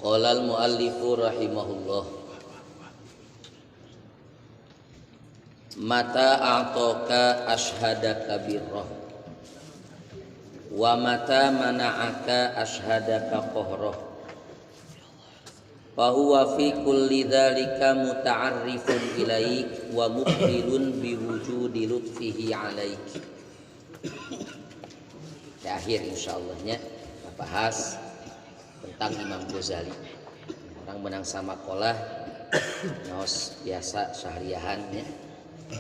Qala al-muallifu rahimahullah, mata a'taka ashhadaka birrah wa mata mana'aka ashhadaka qahrah fa huwa fi kulli dzalika muta'arrifun ilaik wa muqbilun biwujudi lutfihi alaik. Di akhir insyaallah-nya kita bahas tentang Imam Ghazali. Orang menang sama kolah nyos biasa sahriahannya,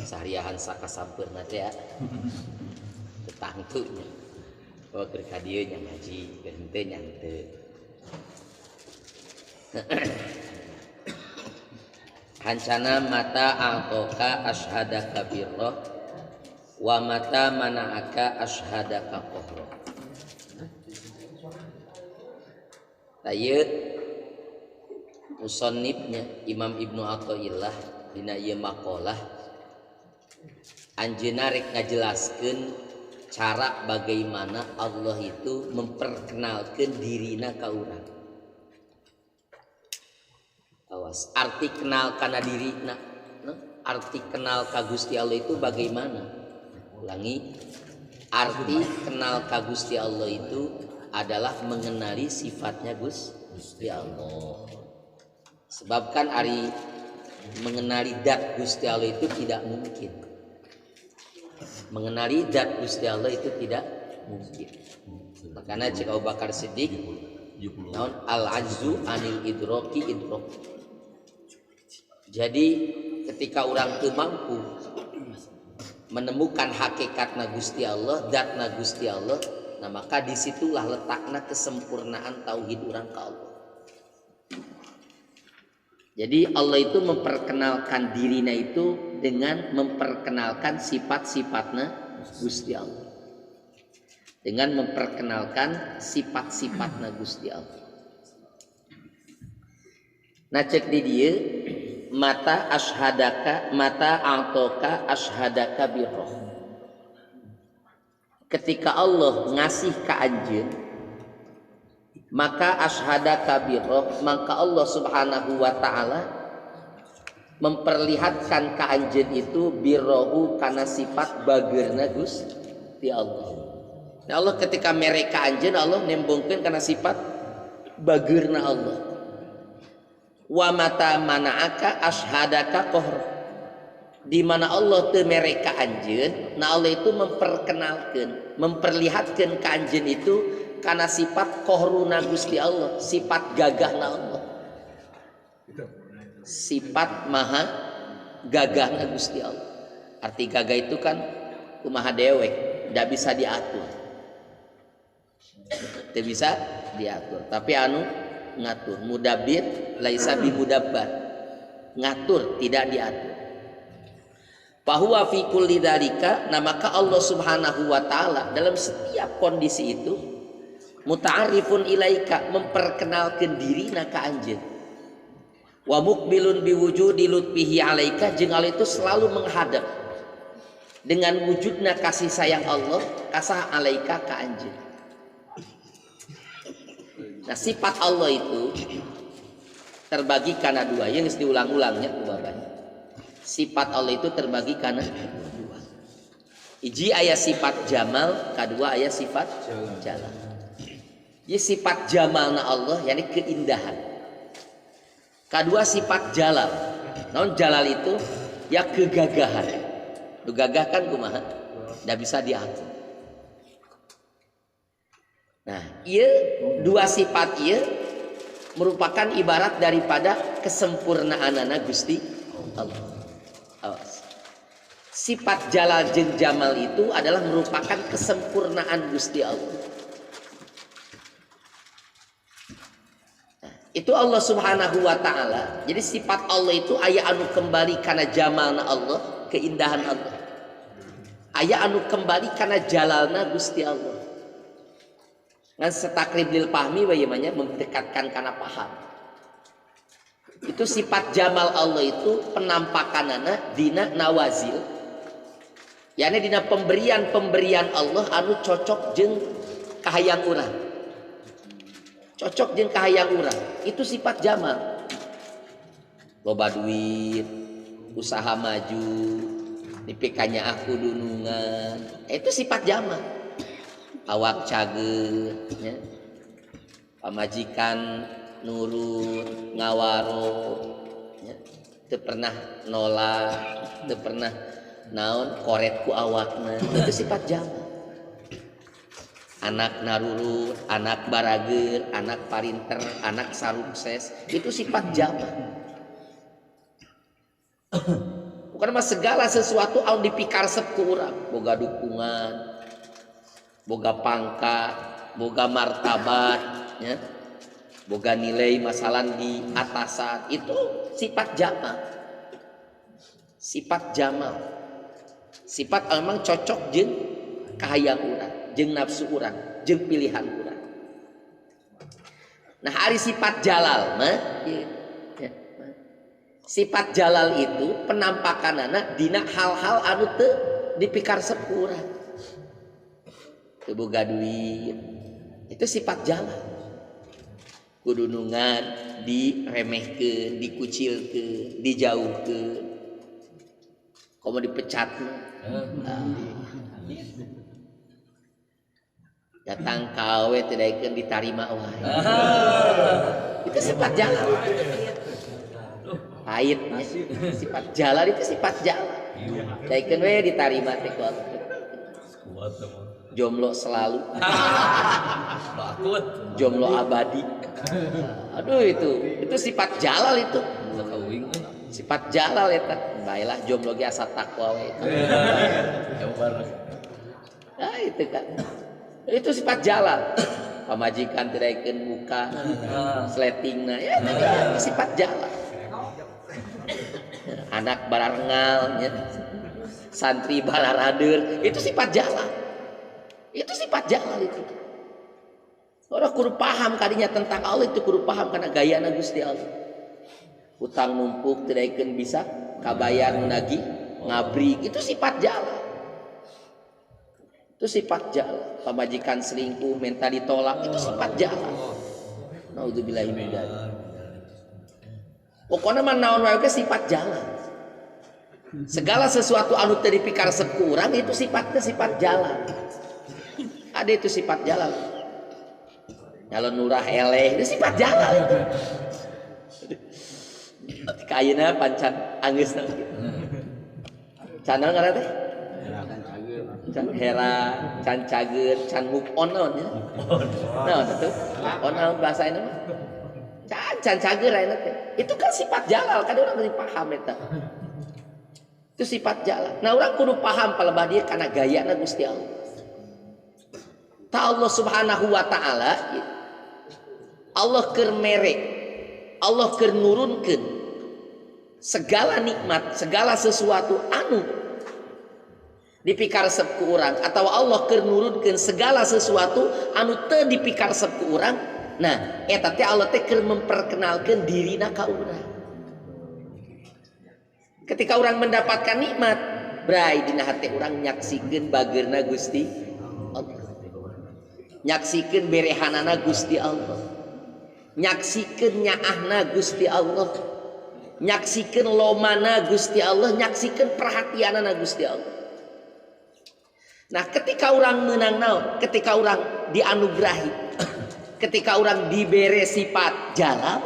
sahriahan saka sampurna teh ya. Tetangtunya bahwa keur dieu nya ngaji, keur henteu nya henteu. Hancana mata a'toka ashhadaka birrah wa mata mana'aka ashhadaka qahrah. Tayeu musannifnya Imam Ibnu Athaillah dina ieu maqalah anjeunna rek ngajelaskeun cara bagaimana Allah itu memperkenalkan dirina ka urang. Awas, arti kenal kana dirina, arti kenal ka Gusti Allah itu bagaimana? Ulangi, arti kenal ka Gusti Allah itu adalah mengenali sifatnya Gusti Allah. Sebab kan ari mengenali zat Gusti Allah itu tidak mungkin. Mengenali zat Gusti Allah itu tidak mungkin. Makanya cik Abu Bakar Siddiq naon al-ajzu anil idraki idrak. Jadi ketika orang teu mampu menemukan hakikatna Gusti Allah, zatna Gusti Allah, nah maka disitulah letakna kesempurnaan tauhid orang ke Allah. Jadi Allah itu memperkenalkan dirinya itu dengan memperkenalkan sifat-sifatnya Gusti Allah. Dengan memperkenalkan sifat-sifatnya Gusti Allah. Nah cek di dia mata ashhadaka mata a'toka ashhadaka birrah. Ketika Allah ngasih ke anjeun maka ashhadaka birrah, maka Allah Subhanahu wa taala memperlihatkan ka anjeun itu birrahu kana sifat bageurna Gusti Allah. Nah Allah ketika mereka anjeun Allah nembongkeun kana sifat bageurna Allah. Wa mata mana'aka ashhadaka qahrah. Di mana Allah teu mereka anjeun, nah Allah itu memperkenalkan, memperlihatkan ka anjeun itu karena sifat qahruna Gusti Allah, sifat gagahna Allah. Sifat maha gagahna Gusti Allah. Arti gagah itu kan kumaha dewek, tidak bisa diatur. Tidak bisa diatur, tapi anu ngatur. Mudabbir laisa bimudabbar. Ngatur, tidak diatur. Fahuwa fi kulli dzalika, nah maka Allah Subhanahu wa taala dalam setiap kondisi itu muta'arrifun ilaika, memperkenalkan dirina ka anjeun. Wa muqbilun biwujudi lutfihi alaika, jeung Allah itu selalu menghadap dengan wujudna kasih sayang Allah kasah alaika ka anjeun. Nah sifat Allah itu terbagi karena dua, yang harus diulang-ulangnya kubabanya. Sifat Allah itu terbagi karena dua. Iji aya sifat jamal, kedua aya sifat jalal. Jadi sifat jamalna Allah yakni keindahan. Kedua sifat jalal. Naon jalal itu ya kegagahan. Lu gagah kan kumaha? Enggak bisa diatur. Nah, ieu dua sifat ieu merupakan ibarat daripada kesempurnaanana Gusti Allah. Awas. Sifat jalal jeung jamal itu adalah merupakan kesempurnaan Gusti Allah. Nah, itu Allah Subhanahu wa taala. Jadi sifat Allah itu aya anu kembali kana jamalna Allah, keindahan Allah. Aya anu kembali kana jalalna Gusti Allah. Ngan setakrib lil pahmi bagaimana mendekatkan kana paham. Itu sifat jamal Allah itu penampakanana dina nawazil. Yani dina pemberian-pemberian Allah anu cocok jeung kahayang urang. cocok jeung kahayang urang. Itu sifat jamal. Loba duit, usaha maju, dipikanya aku dunungan. Itu sifat jamal. Awak cager, ya. Pamajikan nurut, ngawaro, ya. Teu pernah nolak, teu pernah naon koret ku awakna. Itu sifat jamal. Anak narurut, anak barager, anak parinter, anak sarukses, itu sifat jamal. Bukan mah segala sesuatu anu dipikaresep ku urang, boga dukungan, boga pangkat, boga martabat, ya. Boga nilai masalah di atasan, itu sifat jamal. Sifat jamal. Sifat memang cocok jeung kahayang urang, jeung nafsu urang, jeung pilihan urang. Nah, hari sifat jalal mah ya. Sifat jalal itu penampakanana dina hal-hal anu teu dipikaresep ku urang. Teu boga duit. Itu sifat jalal. Kudunungan diremehkeun, dikucilkeun, dijauhkeun. Komo dipecat mah. Datang kawe tidak ditarima wae. Itu sifat jalal. Pahitnya sifat jalal itu sifat jalal. Daikeun we ditarima teh kuat. Jomblo selalu. Jomblo abadi. Aduh itu sifat jalal itu. Sifat jalal eta. Baiklah jomblo ge asa takwa we. Nah itu kan. Itu sifat jalal. Pamajikan tiraikeun muka, sletingna ya itu sifat jalal. Anak bararengal ya. Santri bararader, itu sifat jalal. Itu sifat jalal itu. Orang kudu paham kadinya tentang Allah, itu kudu paham karena gayana Gusti Allah. Utang numpuk tiraikeun bisa kabayar nagih ngabri, itu sifat jalal. Itu sifat jalal. Pamajikan selingkuh minta ditolak, itu sifat jalal. Naudzubillahi min dzalik. Pokoknya mah naon wae sifat jalal. Segala sesuatu anu teu dipikaresep ku urang itu sifatnya sifat jalal. Ada itu sifat jalal. Nyalon nurah eleh itu sifat jalal itu. Kayeuna pancan anggeusna kitu. Can ngaran teh? Can hera, can cager, can move on naon nya? Naon atuh? On naon bahasa ini mah? Can cager ayeuna teh. Itu kan sifat jalal, kan urang mesti paham eta. Itu sifat jalal. Nah, urang kudu paham palebah dia karena gayana Gusti Allah. Ta Allah Subhanahu wa taala Allah keur mere, Allah keur nurunkeun segala nikmat, segala sesuatu anu dipikaresep ku urang atau Allah keur nurunkeun segala sesuatu anu teu dipikaresep ku urang. Nah, eta teh Allah teh keur memperkenalkeun dirina ka urang. Ketika orang mendapatkan nikmat, bray dina hati orang nyaksikeun bageurna Gusti Allah. Nyaksikeun berehanana Gusti Allah. Nyaksikeun nyaahna Gusti Allah. Nyaksikeun lomana Gusti Allah, nyaksikeun perhatianana Gusti Allah. Nah, ketika orang menang naon? Ketika orang dianugerahi, ketika orang dibere sifat jalal,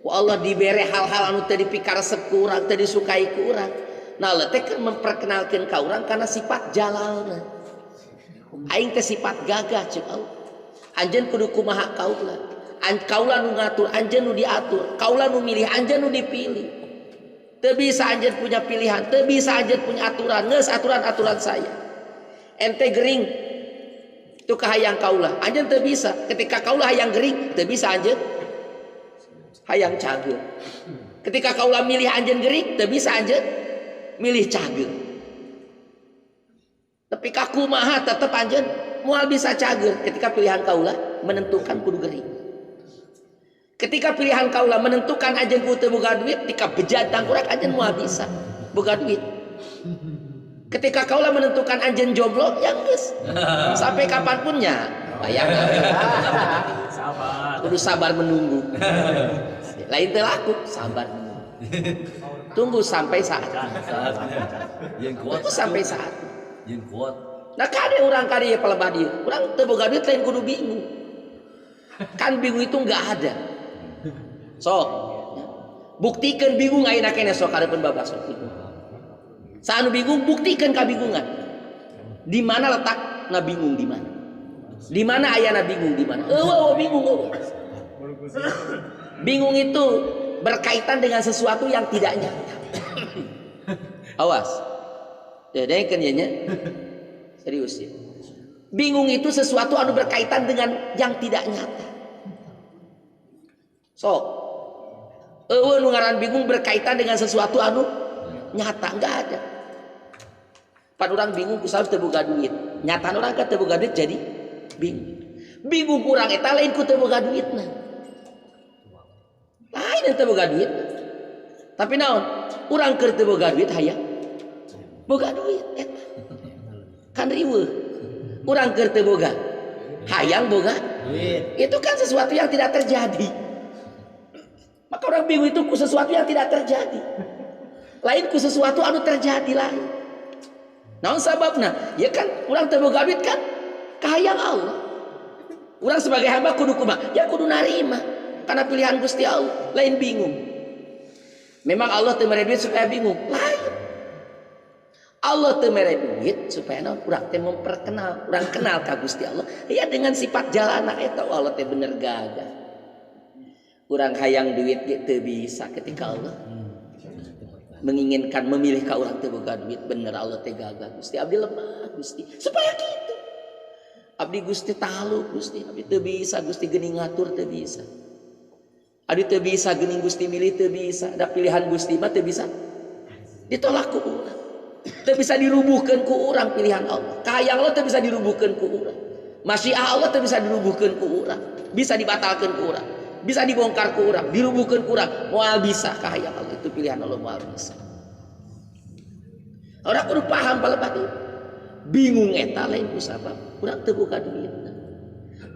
Allah dibere hal-hal anu teu dipikaresep ku urang, teu disukai ku urang. Nah, Allah teh keur memperkenalkeun ka urang karena sifat jalalna. Aing teh sifat gagah ceuk Allah. Anjeun kudu kumaha kaula. Kaula nu ngatur, anjeun nu diatur. Kaula nu milih, anjeun nu dipilih. Teu bisa anjeun punya pilihan, teu bisa anjeun punya aturan, geus aturan-aturan saya. Ente gering tu kahayang kaula, anjeun teu bisa. Ketika kaula hayang gering, teu bisa anjeun hayang cageun. Ketika kaula milih anjeun gering, teu bisa anjeun milih cageun. Tapi kakumaha tetep anjeun moal bisa cageun ketika pilihan kaula menentukan kudu gering. Ketika pilihan kaula menentukan anjeun kudu boga duit, tika bejat tangkurak anjeun moal bisa boga duit. Ketika kaula menentukan anjeun jomblo, ya geus. Sampai kapanpun nya bayang Sabar. kudu sabar menunggu. Lain teu laku, sabar menunggu. Tunggu sampai saat. Yang kuat. Tunggu sampai saat. Yang kuat. Nah kade orang kade ya pelebah dia. Orang teu boga duit lain kudu bingung. Kan bingung itu enggak ada. Sok. Buktikan bingung ayeuna keneh sok hareupeun babas sok. Saanu bingung buktikan kabingungan. Di mana letak na bingung di mana? Di mana ayana bingung di mana? Bingung. Bingung itu berkaitan dengan sesuatu yang tidak nyata. Awas. Dedengkeun nya. Serius ya. Bingung itu sesuatu anu berkaitan dengan yang tidak nyata. Sok. Nu ngaran bingung berkaitan dengan sesuatu anu nyata, enggak ada. Pan orang bingung kusal teu boga duit. Nyatan orang ka teu boga duit jadi bingung. Bingung kurang eta lain ku teu boga duitna. Lain teu boga duit. Tapi naon? Urang keur teu boga duit hayang boga duit eta. Kan riweuh. Urang keur teu boga hayang boga duit. Itu kan sesuatu yang tidak terjadi. Maka orang bingung itu ku sesuatu yang tidak terjadi. Lain ku sesuatu anu terjadi lain. Naon sababna? Ya kan urang teu boga duit kan kahayang Allah. Urang sebagai hamba kudu kumaha? Ya kudu narima karena pilihan Gusti Allah. Lain bingung. Memang Allah teu mere duit supaya bingung. Lain. Allah teu mere duit supaya naon? Urang teh memperkenal, urang kenal ka Gusti Allah. Ya dengan sifat jalana eta Allah teh bener gagah. Urang hayang duit ge teu bisa ketika Allah menginginkan memilih ka urang teu boga duit. Bener Allah teh gagah Gusti. Abdi lemah Gusti. Supaya kitu. Abdi Gusti talu Gusti. Abdi teu bisa Gusti geuning ngatur teu bisa. Abdi teu bisa geuning Gusti milih teu bisa. Da pilihan Gusti mah teu bisa ditolak ku urang. Teu bisa dirubuhkeun ku urang pilihan Allah. Kahayang Allah teu bisa dirubuhkeun ku urang. Masyiah Allah teu bisa dirubuhkeun ku urang. Bisa dibatalkeun ku urang. Bisa dibongkar ku urang, dirubuhkeun ku urang. Moal bisa kahayang Allah itu pilihan Allah moal bisa. Orang kudu paham palebah deui. Bingung eta lain ku sabab urang teu boga duitna.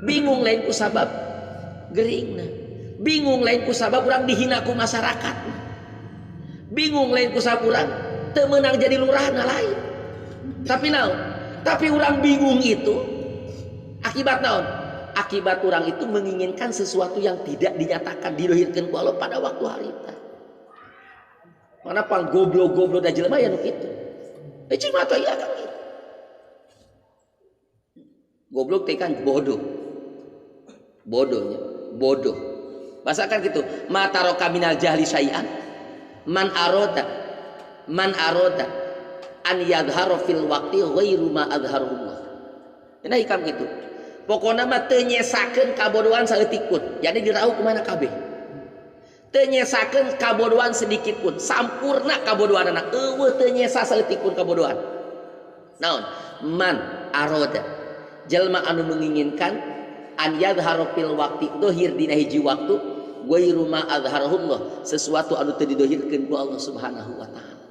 Bingung lain ku sabab geuringna. Bingung lain ku sabab urang dihina ku masyarakat. Bingung lain ku sabab urang teu meunang jadi lurahna lain. Tapi naon? Tapi urang bingung itu akibat naon? Akibat orang itu menginginkan sesuatu yang tidak dinyatakan, didohirkan ku Allah pada waktu harita. Mana pang goblok-goblok da jelema ya nu kitu. Cuma atuh ieu kan gitu. Goblok teh kan bodoh. Bodohnya, bodoh. Masakan gitu, mata roka minal jahli syai'an. Man aroda an yadhara fil waqti ghairu ma adharullah. Nah ikam gitu. Pokoknya mah teu nyesakeun kabodohan saeutikun. Jadi dirau kemana kabeh. Teu nyesakeun kabodohan sedikit pun. Sampurna kabodohanna. Eueuh teu nyesa saeutikun kabodohan. Naon? Man aroda. Jalma anu menginginkan an yadhharu fil waqti dohir dina hiji waktu ghairu ma adharahullah. Sesuatu anu teu didohirkeun ku Allah Subhanahu wa taala.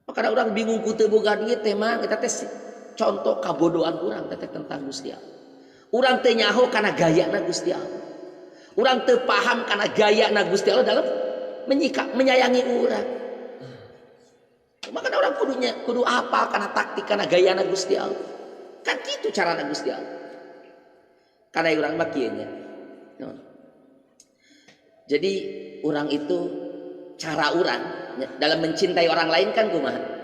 Makana urang bingung ku teu boga duit teh mah eta teh contoh kabodohan urang teteh tentang Gusti Allah. Urang teu nyaho kana gayana Gusti Allah. Urang teu paham kana gayana Gusti Allah dalam menyikap menyayangi urang. Makanya orang kudu apal kana taktik kana gayana Gusti Allah. Kan kitu carana Gusti Allah. Kana urang mah kieu nya. Jadi urang itu cara urang dalam mencintai orang lain kan kumaha?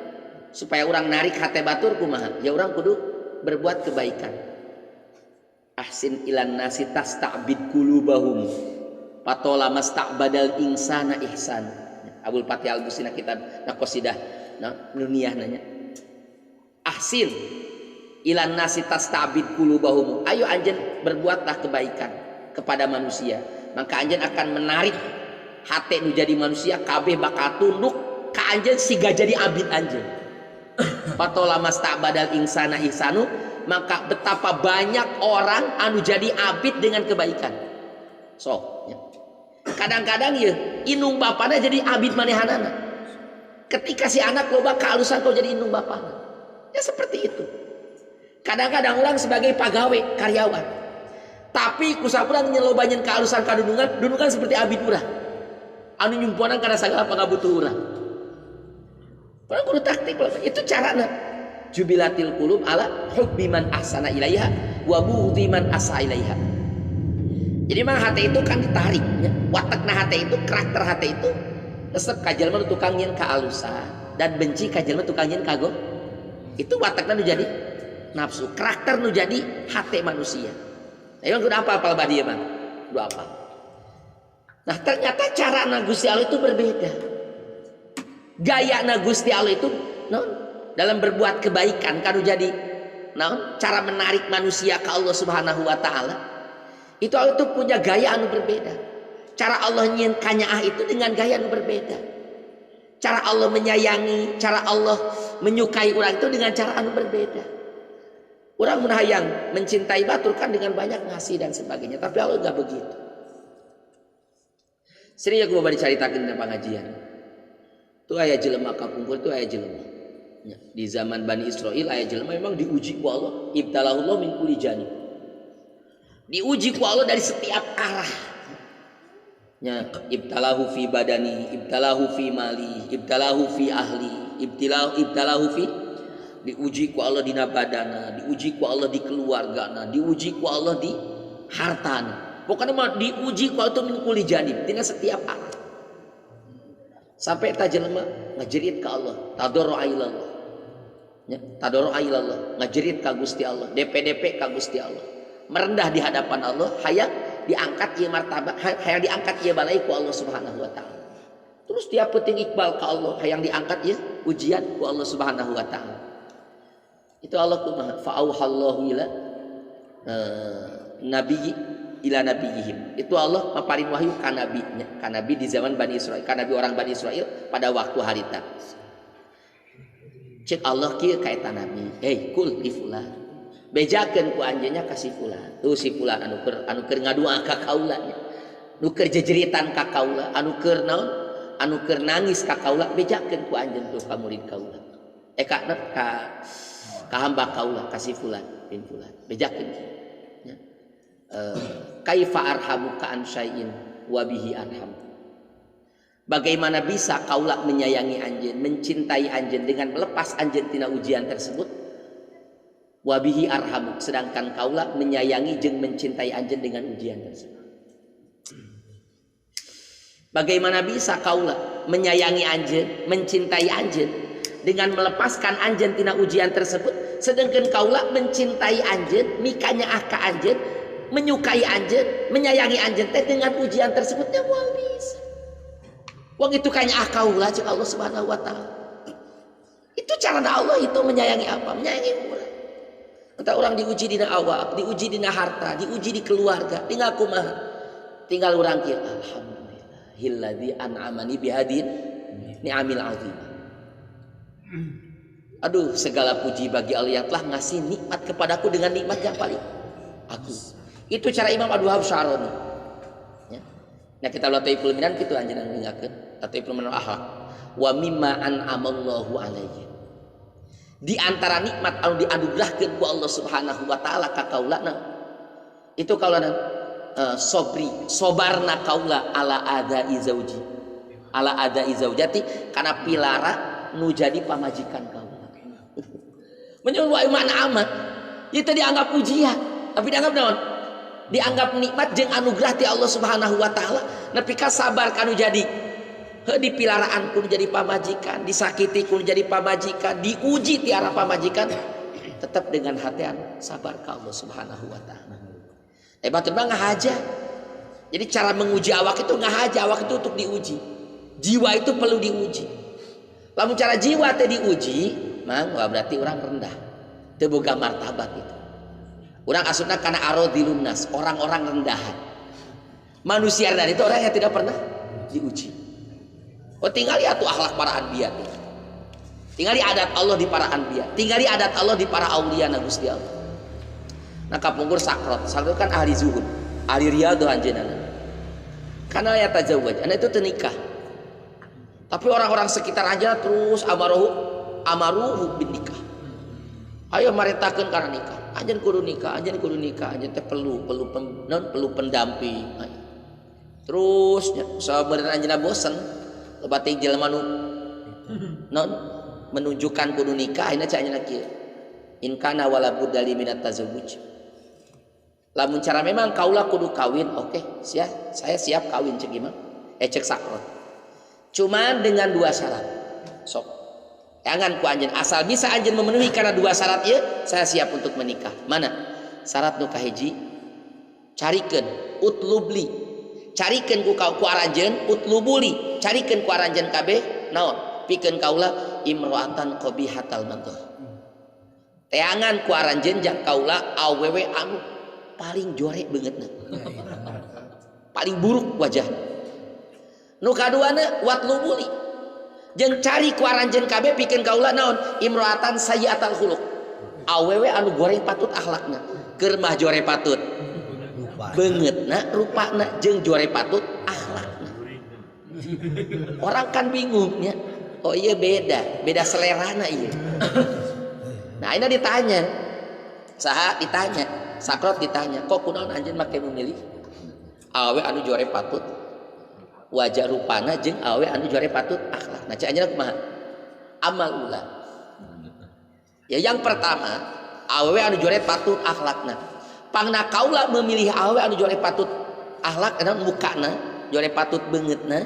Supaya orang narik hati batur kumaha ya orang kudu berbuat kebaikan. Ahsin ilan nasi tasta'bid qulubahum patola masta'badal insana ihsan. Abul Fatih Al-Busina kitab naqasidah nuniyah nanya. Ahsin ilan nasi tasta'bid qulubahum. Ayo anjeun berbuatlah kebaikan kepada manusia, maka anjeun akan menarik hati nu jadi manusia kabeh bakal tunduk ka anjeun siga jadi abid anjeun. Patola masta'badal insana ihsanu, maka betapa banyak orang anu jadi abid dengan kebaikan. So, ya. Kadang-kadang ya indung bapana jadi abid manehanana. Ketika si anak loba kehalusan kau jadi indung bapana. Ya seperti itu. Kadang-kadang orang sebagai pegawai karyawan, tapi kusapuran nyelobanyen kehalusan kadunungan, dunungan seperti abid urang anu nyumponan karena segala pangabutuh urang. Orang kudu taktik itu carana. Jubilatil qulub ala hubbi man ahsana ilaiha wa bughdi man asa ilaiha. Jadi memang hati itu kan ditariknya. Watakna hati itu, karakter hati itu resep kajelma tukang nyen kehalusan dan benci kajelma tukang nyen kago. Itu watakna nu jadi nafsu, karakter nu jadi hati manusia. Nah, yang kudu apa badi mah? Kudu apa? Nah, ternyata cara Gusti Allah itu berbeda. Gaya Gusti Allah itu dalam berbuat kebaikan kanu jadi cara menarik manusia ke Allah Subhanahu wa taala. Itu Allah itu punya gaya anu berbeda. Cara Allah nyen kanyaah itu dengan gaya anu berbeda. Cara Allah menyayangi, cara Allah menyukai orang itu dengan cara anu berbeda. Orang menghayang mencintai batur kan dengan banyak ngasih dan sebagainya, tapi Allah enggak begitu. Sering aku bawa diceritakan dalam pengajian. Itu ayat jelema kapungkur itu ayat jelema. Di zaman Bani Israel ayat jelema memang diuji ku Allah. Ibtalahullah min kulli janib. Diuji ku Allah dari setiap arah. Ibtalahu fi badani, ibtalahu fi mali, ibtalahu fi ahli, ibtalahu fi, diuji ku Allah dina badana, diuji ku Allah di keluargana, diuji ku Allah di hartana. Pokoknya mah diuji ku Allah itu min kulli janib, dina setiap arah. Sampai ta jelema ngajerit ka Allah, tadarru'a ilallah. Tadarru'a ilallah, ngajerit ka Gusti Allah, DP ka Gusti Allah. Merendah di hadapan Allah, hayang diangkat ieu martabat, hayang diangkat ieu balai ku Allah Subhanahu wa taala. Terus dia penting iqbal ka Allah, hayang diangkat ieu ujian ku Allah Subhanahu wa taala. Itu Allah kumaha fa auhallahu ila nabiyyi ila nabiyihim. Itu Allah maparin wahyu ka nabinya, ka nabi di zaman Bani Israil, ka nabi orang Bani Israil pada waktu harita. Cek Allah kieu ka eta nabi, kul li fulan. Bejakeun ku anjeunnya ka si fulan. Tuh si fulan anu keur ngadua ka kaula nya. Nu keur jejeritan ka kaula, anu keur naon? Anu keur nangis ka kaula, bejakeun ku anjeun tuh ka murid kaula. Ka hamba kaula ka si fulan bin fulan. Bejakeun nya. Kaifa arhamuka an syai'in wa bihi arham. Bagaimana bisa kaula menyayangi anjeun, mencintai anjeun dengan melepas anjeun tina ujian tersebut? Wabihi arhamuk, sedangkan kaula menyayangi jeung mencintai anjeun dengan ujian tersebut. Bagaimana bisa kaula menyayangi anjeun, mencintai anjeun dengan melepaskan anjeun tina ujian tersebut, sedangkan kaula mencintai anjeun, mikanya ka anjeun, menyukai anjeun, menyayangi anjeun teh dengan ujian tersebut teh moal bisa. Wong itu kanya kaula cek Allah Subhanahu wa taala. Itu cara Allah itu menyayangi apa? Menyayangi ulah. Entah orang diuji dina awak, diuji dina harta, diuji di keluarga, tinggal kumaha? Tinggal orang kieu, alhamdulillahilladzi an'amani bihadin ni'amil azim. Aduh, segala puji bagi Allah yang telah ngasih nikmat kepadaku dengan nikmat yang paling agung. Itu cara Imam Abu Wahab Syaroni. Ya. Nah, kita lataiful minan kitu anjeunna ningakeun, lataiful minan akhlak. Wa mimma an'amallahu alaihi. Di antara nikmat anu dianugerahkeun ku Allah Subhanahu wa taala ka kaulana itu kaulana sobri sobarna kaula ala adai zauji ala adai zaujati kana pilara nu jadi pamajikan kaula. Menurut wa iman amat ieu teh dianggap ujian tapi dianggap naon? Dianggap nikmat jeung anugerah ti Allah Subhanahu wa taala nepi ka sabar kanu jadi di pilaraan kun jadi pamajikan, disakiti kun jadi pamajikan, diuji tiara pamajikan, tetap dengan hatian sabar ke Allah Subhanahu wa taala. Batur mah ngahaja. Jadi cara menguji awak itu ngahaja, awak itu untuk diuji. Jiwa itu perlu diuji. Lamun cara jiwa teh diuji, mah berarti orang rendah. Teu boga martabat itu. Orang asupna kana aradilun nas, orang-orang rendahan. Manusia rendah itu orang yang tidak pernah diuji. Oh, tinggali atuh akhlak para anbiya. Tinggali adat Allah di para anbiya. Tinggali adat Allah di para aulia na Gusti Allah. Nah, kapungkur sakrot. Sakrot kan ahli zuhud, ahli riyadhah anjeunna. Karena ya tazawwaj, anda itu tenikah. Tapi orang-orang sekitar aja terus amaruhu bin nikah. Ayo maritakeun kana nikah. Anjeun kudu nikah, anjeun teh perlu pendamping. Terus sabenerna anjeunna bosen, loba teh jelema nu menunjukkan kudu nikah ayeuna cak anjeunna kieu. In kana wala budda li minat tazawwuj. Lamun cara memang kaula kudu kawin, oke, saya siap kawin cek gimana? Cek sakrot. Cuman dengan 2 syarat. Sok. Jangan ku anjeun asal bisa anjeun memenuhi karena 2 syarat ieu, saya siap untuk menikah. Mana? Syarat nu kahiji, carikeun utlubli. Carikeun ku aranjeun utlubuli. Carikeun ku aranjeun kabeh naon? Pikeun kaula imro'atan qabihatal manzar. Teangan ku aranjeun jang kaula awewe anu paling jorek beungeutna. Paling buruk wajah. Nu kaduana watlubuli. Jeung cari ku aranjeun kabeh pikeun kaula naon? Imro'atan sayyiatal khuluq. Awewe anu goreng patut akhlakna. Keur mah jore patut beungeutna, rupana jeung jore patut akhlakna. Orang kan bingung nya. Oh iya beda selerana ieu. Nah, ini ditanya. Saha ditanya? Sakrot ditanya, kok kunaon anjeun make memilih awewe anu jore patut wajah rupana jeung awewe anu jore patut akhlak. Nah, cak anjeunna kumaha? Amal ula. Ya yang pertama, awewe anu jore patut akhlakna. Pangna kaula memilih awewe anu jore patut akhlak naon mukana, jore patut beungeutna,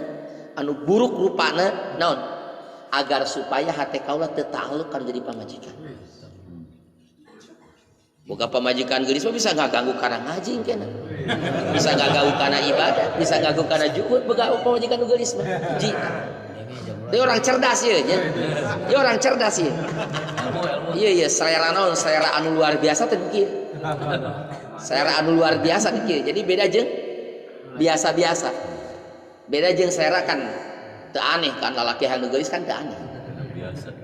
anu buruk rupana naon? Agar supaya hate kaula teu ta'alluq kana jadi pamajikan. Boga pamajikan geulis mah bisa ngaganggu kana ngaji engkena. Bisa ngaganggu kana ibadah, bisa ngaganggu kana juhud boga pamajikan nu geulis mah. Dia orang cerdas ieu nya. Dia orang cerdas ieu. Iya selera naon? Selera anu luar biasa teh kieu. Selera anu luar biasa teh kieu. Jadi beda jeung biasa-biasa. Beda jeung selera kan teu aneh kan lalaki hayang nu geulis kan teu aneh.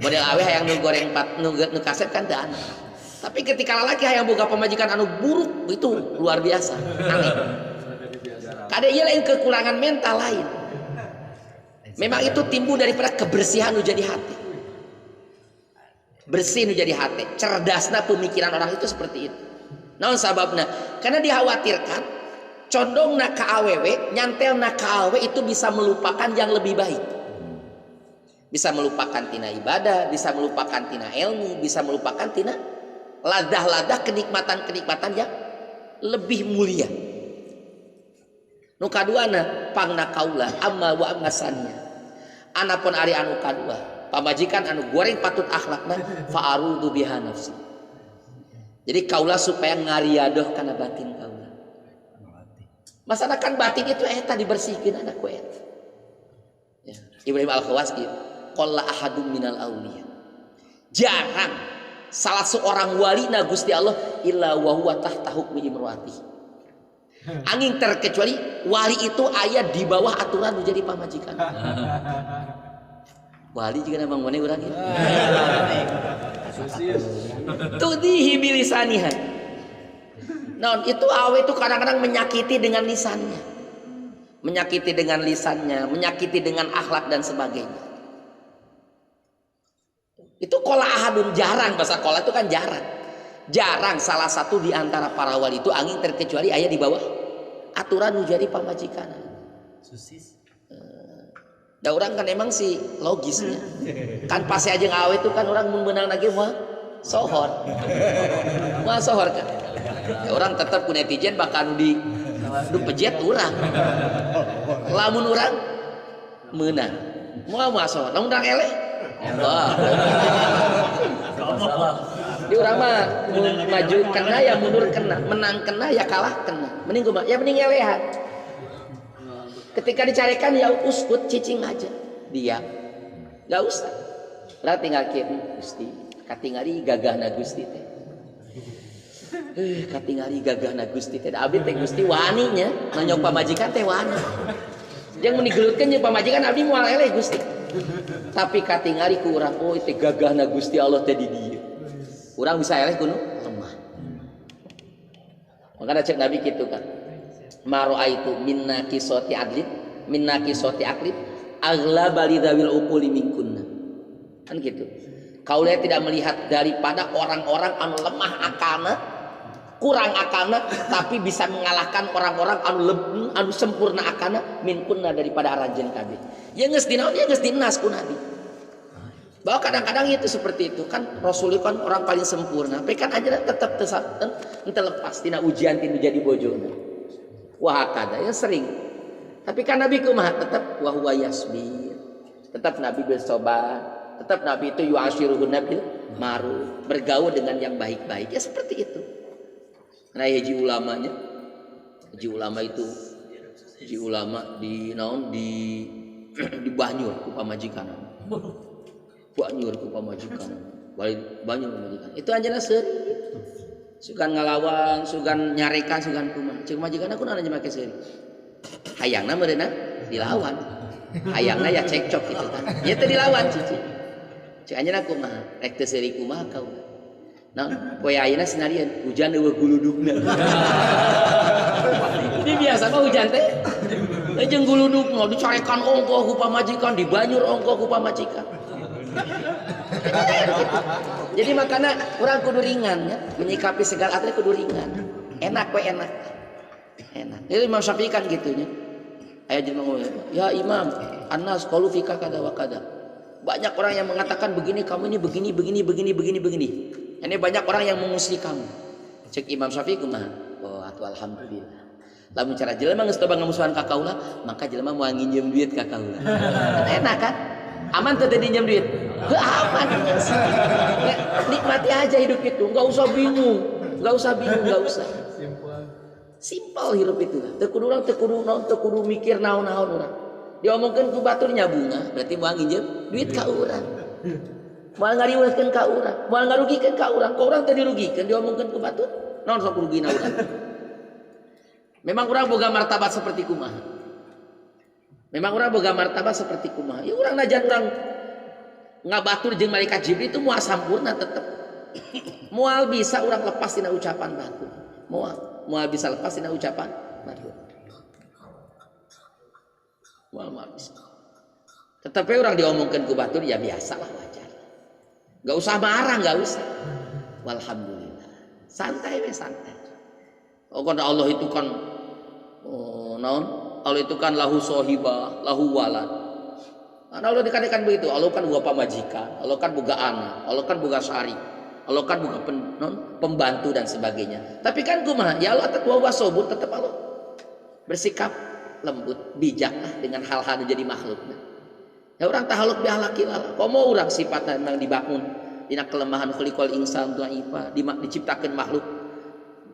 Model awe hayang nu goreng nu kasep kan teu aneh. Tapi ketika lalaki hayang boga pamajikan anu buruk itu luar biasa, aneh. Kada ieu lain kekurangan mental lain. Memang itu timbul daripada kebersihan nu jadi hati. Bersih nu jadi hati, cerdasna pemikiran orang itu seperti itu. Naon sababna? Karena dikhawatirkan condongna ka awewe, nyantelna ka awewe itu bisa melupakan yang lebih baik. Bisa melupakan tina ibadah, bisa melupakan tina ilmu, bisa melupakan tina ladah-ladah kenikmatan-kenikmatan yang lebih mulia. Nu kaduana pangna kaula amma wa amasannya. Anapun ari anu kadua, pamajikan anu goreng patut akhlakna fa'arudu biha nafsi. Jadi kaula supaya ngariadoh kana batin kaula. Masalah kan batin itu eta dibersihkeun anak ku eta. Ya, Ibrahim Al-Khawas kieu, qalla ahadum minal auliya. Jarang salah seorang wali na Gusti Allah illa wa huwa tahta hukmi imroati. Angin terkecuali wali itu aya di bawah aturan nu jadi pamajikan. Wali juga namang mana urang ieu. Tudihi bilisaniha. Naon itu awe itu kadang-kadang menyakiti dengan lisannya. Menyakiti dengan lisannya, menyakiti dengan akhlak dan sebagainya. Itu kola ahadun jarang, bahasa kola itu kan jarang. Jarang salah satu di antara para wali itu angin terkecuali ayah di bawah aturan nu jadi pamajikan. Susis. Da orang kan emang sih logisnya. Kan pasti aja ngawe itu kan orang menang lagi mah sohor. Mah sohor kan. Ya, orang tetap ku netizen bakal di pejet orang. Lamun orang menang. Mah sohor. Lamun orang eleh. Wah. Di orang mah maju kena ya mundur kena, menang kena ya kalah kena. Mending kumaha? Ya mending elehan. Ketika dicarikan ya uskut cicing aja. Diam. Enggak usah. Berarti tinggal kieu Gusti. Katingali gagahna Gusti teh. Katingali gagahna Gusti teh. Abdi teh Gusti wani nya, nanyok pamajikan teh wani. Jeung mun digeulutkeun jeung pamajikan abdi moal eleh Gusti. Tapi katingali ku urang oh teh gagahna Gusti Allah teh di dieu. Urang bisa eleh kudu lemah. Makanya cek Nabi gitu kan. Maro'aitu minna qisati adlin minna qisati aklib aghlaba lidzawil uquli minkunna. Kan gitu. Kaula tidak melihat daripada orang-orang anu lemah akana, kurang akana, tapi bisa mengalahkan orang-orang anu sempurna akana min kunna daripada aranjeun kabeh. Ya geus dinaon ya geus dinas ku Nabi. Bahwa kadang-kadang itu seperti itu kan Rasul kan orang paling sempurna, tapi kan aja tetap ente lepas tina ujian tinu jadi bojona. Wah kada ya sering. Tapi kan Nabi kumaha tetap wa huwa yasbir. Tetap Nabi bersabar. Tetap Nabi itu yu'ashiruhun nabil ma'ruf, bergaul dengan yang baik-baik. Ya seperti itu. Nah haji ulamanya, haji ulama itu, haji ulama di naon di Banyur ku pamajikan. Banyur ku pamajikan. Banyur pamajikan. Itu anjeunna seuri. Sugan ngalawan, sugan nyarekan, sugan kumaha. Ceuk majikan aku nanya make seuri. Hayangna meureunna dilawan. Hayangna ya cekcok gitu kan. Ya teh dilawan cici. Cik anjeunna kumaha? Rek teu seuri kumaha kau. Nah, poe ayeuna sinarian hujan eueuh guludugna. Ini biasa mah hujan teh. Jeung guludugna dicarekan ongkoh ku pamajikan, di Banyur ongkoh ku pamajikan. Jadi makanya orang kudu ringan ya, menyikapi segala atlet kudu ringan. Enak we enak. Enak. Jadi Imam Syafi'i kan gitunya. Aya jelema ngomong, "Ya Imam, annas qalu fika kada wa kada." Banyak orang yang mengatakan begini, kamu ini begini. Ini banyak orang yang memusuhi kamu. Cek Imam Syafi'i kumaha? Oh, atuh alhamdulillah. Lamun cara jelema geus toba ngamusuhan ka kaula, maka jelema moal nginjem duit ka kaula. Enak kan? Aman teu dinjem duit? Heuh aman. Nikmati aja hidup itu, enggak usah bingung. Simpel hidup itu. Teu kudu urang teu kudu mikir naon-naon urang. Diomongkeun ku baturnya bunga, berarti moal nginjem duit ka urang. Moal ngariweuhkeun ka urang, moal ngarugikeun ka urang. Ka urang teu dirugikeun diomongkeun ku batur. Naon sok rugina urang? Memang urang boga martabat seperti kumaha? Ya urang najan urang ngabatur jeung malaikat Jibril itu moal sampurna tetep. Moal bisa urang lepas tina ucapan batur. Moal bisa lepas tina ucapan batur. Moal bisa. Tetapi orang diomongkan ku batur ya biasa lah wajar. Gak usah marah, gak usah. Walhamdulillah. Santai we santai. Oh kan Allah itu kan Allah itu kan lahu sohibah, lahu walad. Allah dikatakan begitu. Allah kan buka pamajikan, Allah kan buka anak, Allah kan buka syarik, Allah kan buka pembantu dan sebagainya. Tapi kan kumaha? Ya Allah tetap wasobur, tetap Allah bersikap lembut, bijaklah dengan hal-hal yang jadi makhluknya. Ya orang tahaluk bihalakillah. Komo orang sifatnya memang dibangun dina kelemahan khuliqal insan dha'ifa, diciptakan makhluk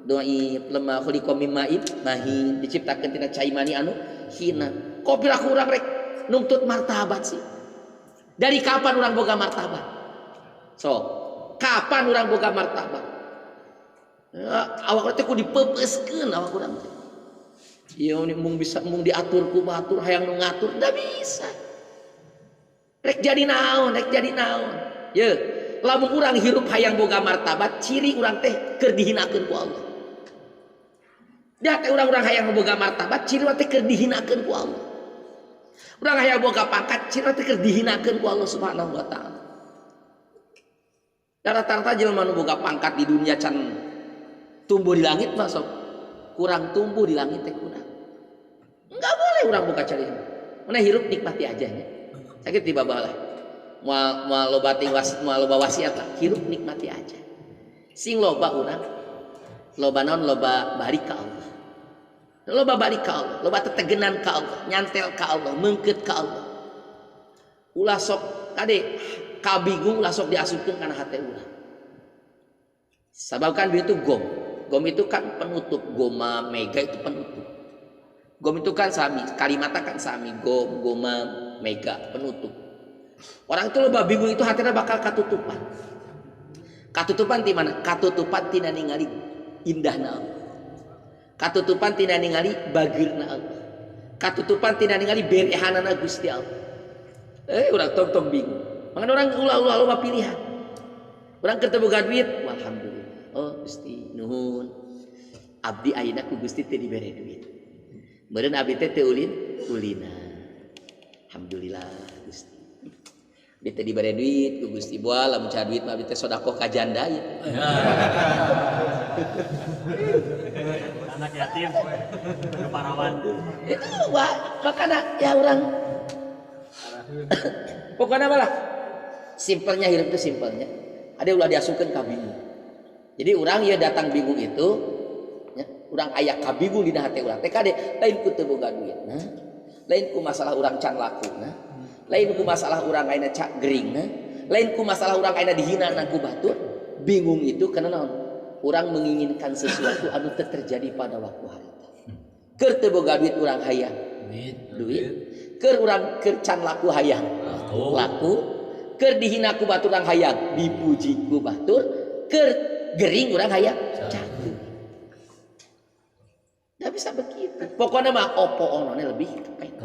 dhaif lemah khuliqal mimmain mahin, diciptakan tina caimani anu hina. Kok piraku urang rek nuntut martabat sih? Dari kapan orang boga martabat? So, kapan orang boga martabat? Ya, awak teh ku dipepeuskeun awak urang teh. Ieu mung bisa mung diatur ku batur hayang nu ngatur da bisa. Rek jadi naon. Ye, lamun urang hirup hayang boga martabat, ciri urang teh keur dihinakeun ku Allah. Da teh urang-urang hayang boga martabat, ciri urang teh keur dihinakeun ku Allah. Urang hayang boga pangkat, ciri urang teh keur dihinakeun ku Allah Subhanahu wa taala. Da rata-rata jelema nu boga pangkat di dunia can tumbuh di langit mah sok kurang tumbuh di langit teh kurang. Enggak boleh urang boga cari. Mana hirup nikmati aja nya. Sakit di babah lah. Moal loba wasiat lah. Hirup nikmati aja. Sing loba urang. Loba naon loba balik ka Allah. Loba balik ka Allah, loba tetegenan ka Allah, nyantel ka Allah, meungkeut ka Allah. Ulah sok kade kabingung ulah sok diasupkeun kana hate ulah. Sabab kan itu gom. Gom itu kan penutup, goma mega itu penutup. Gom itu kan sami, kalimatnya kan sami, gom, goma, mega, penutup. Orang itu loba bingung itu hatinya bakal katutupan. Katutupan di mana? Katutupan tina ningali indahna Allah. Katutupan tina ningali bageurna Allah. Katutupan tina ningali berehanana Gusti Allah. Urang tong bingung. Makanya orang ulah loba pilihan. Urang keur teu boga duit, alhamdulillah. Oh Gusti nuhun. Abdi ayeuna ku Gusti teu dibere duit. Meureun abdi teh teu ulina. Alhamdulillah Gusti. Bete diberi duit ku Gusti Boal lamun ca duit mah bete sedekah ka janda ieu. Anak yatim, parawan. Itu makanya ya orang pokoknya malah simpelnya hidup itu simpelnya. Ada ulah diasukeun ka bingung. Jadi orang ya datang bingung itu ya, orang aya ka bingung dina hate urang teh kade lain ku teu boga duit. Nah, lain ku masalah urang can laku. Nah, lain ku masalah urang ayeuna cak gering. Nah, lain ku masalah urang ayeuna dihina ku batur. Bingung itu karena naon? Urang menginginkan sesuatu anu teu terjadi pada waktu harita. Keur teu boga duit urang hayang duit. Keur urang keur can laku hayang laku. Keur dihina ku batur urang hayang dipuji ku batur. Keur gering urang hayang cakeum. Nggak bisa begitu. Pokoknya mah opo onone lebih kepen.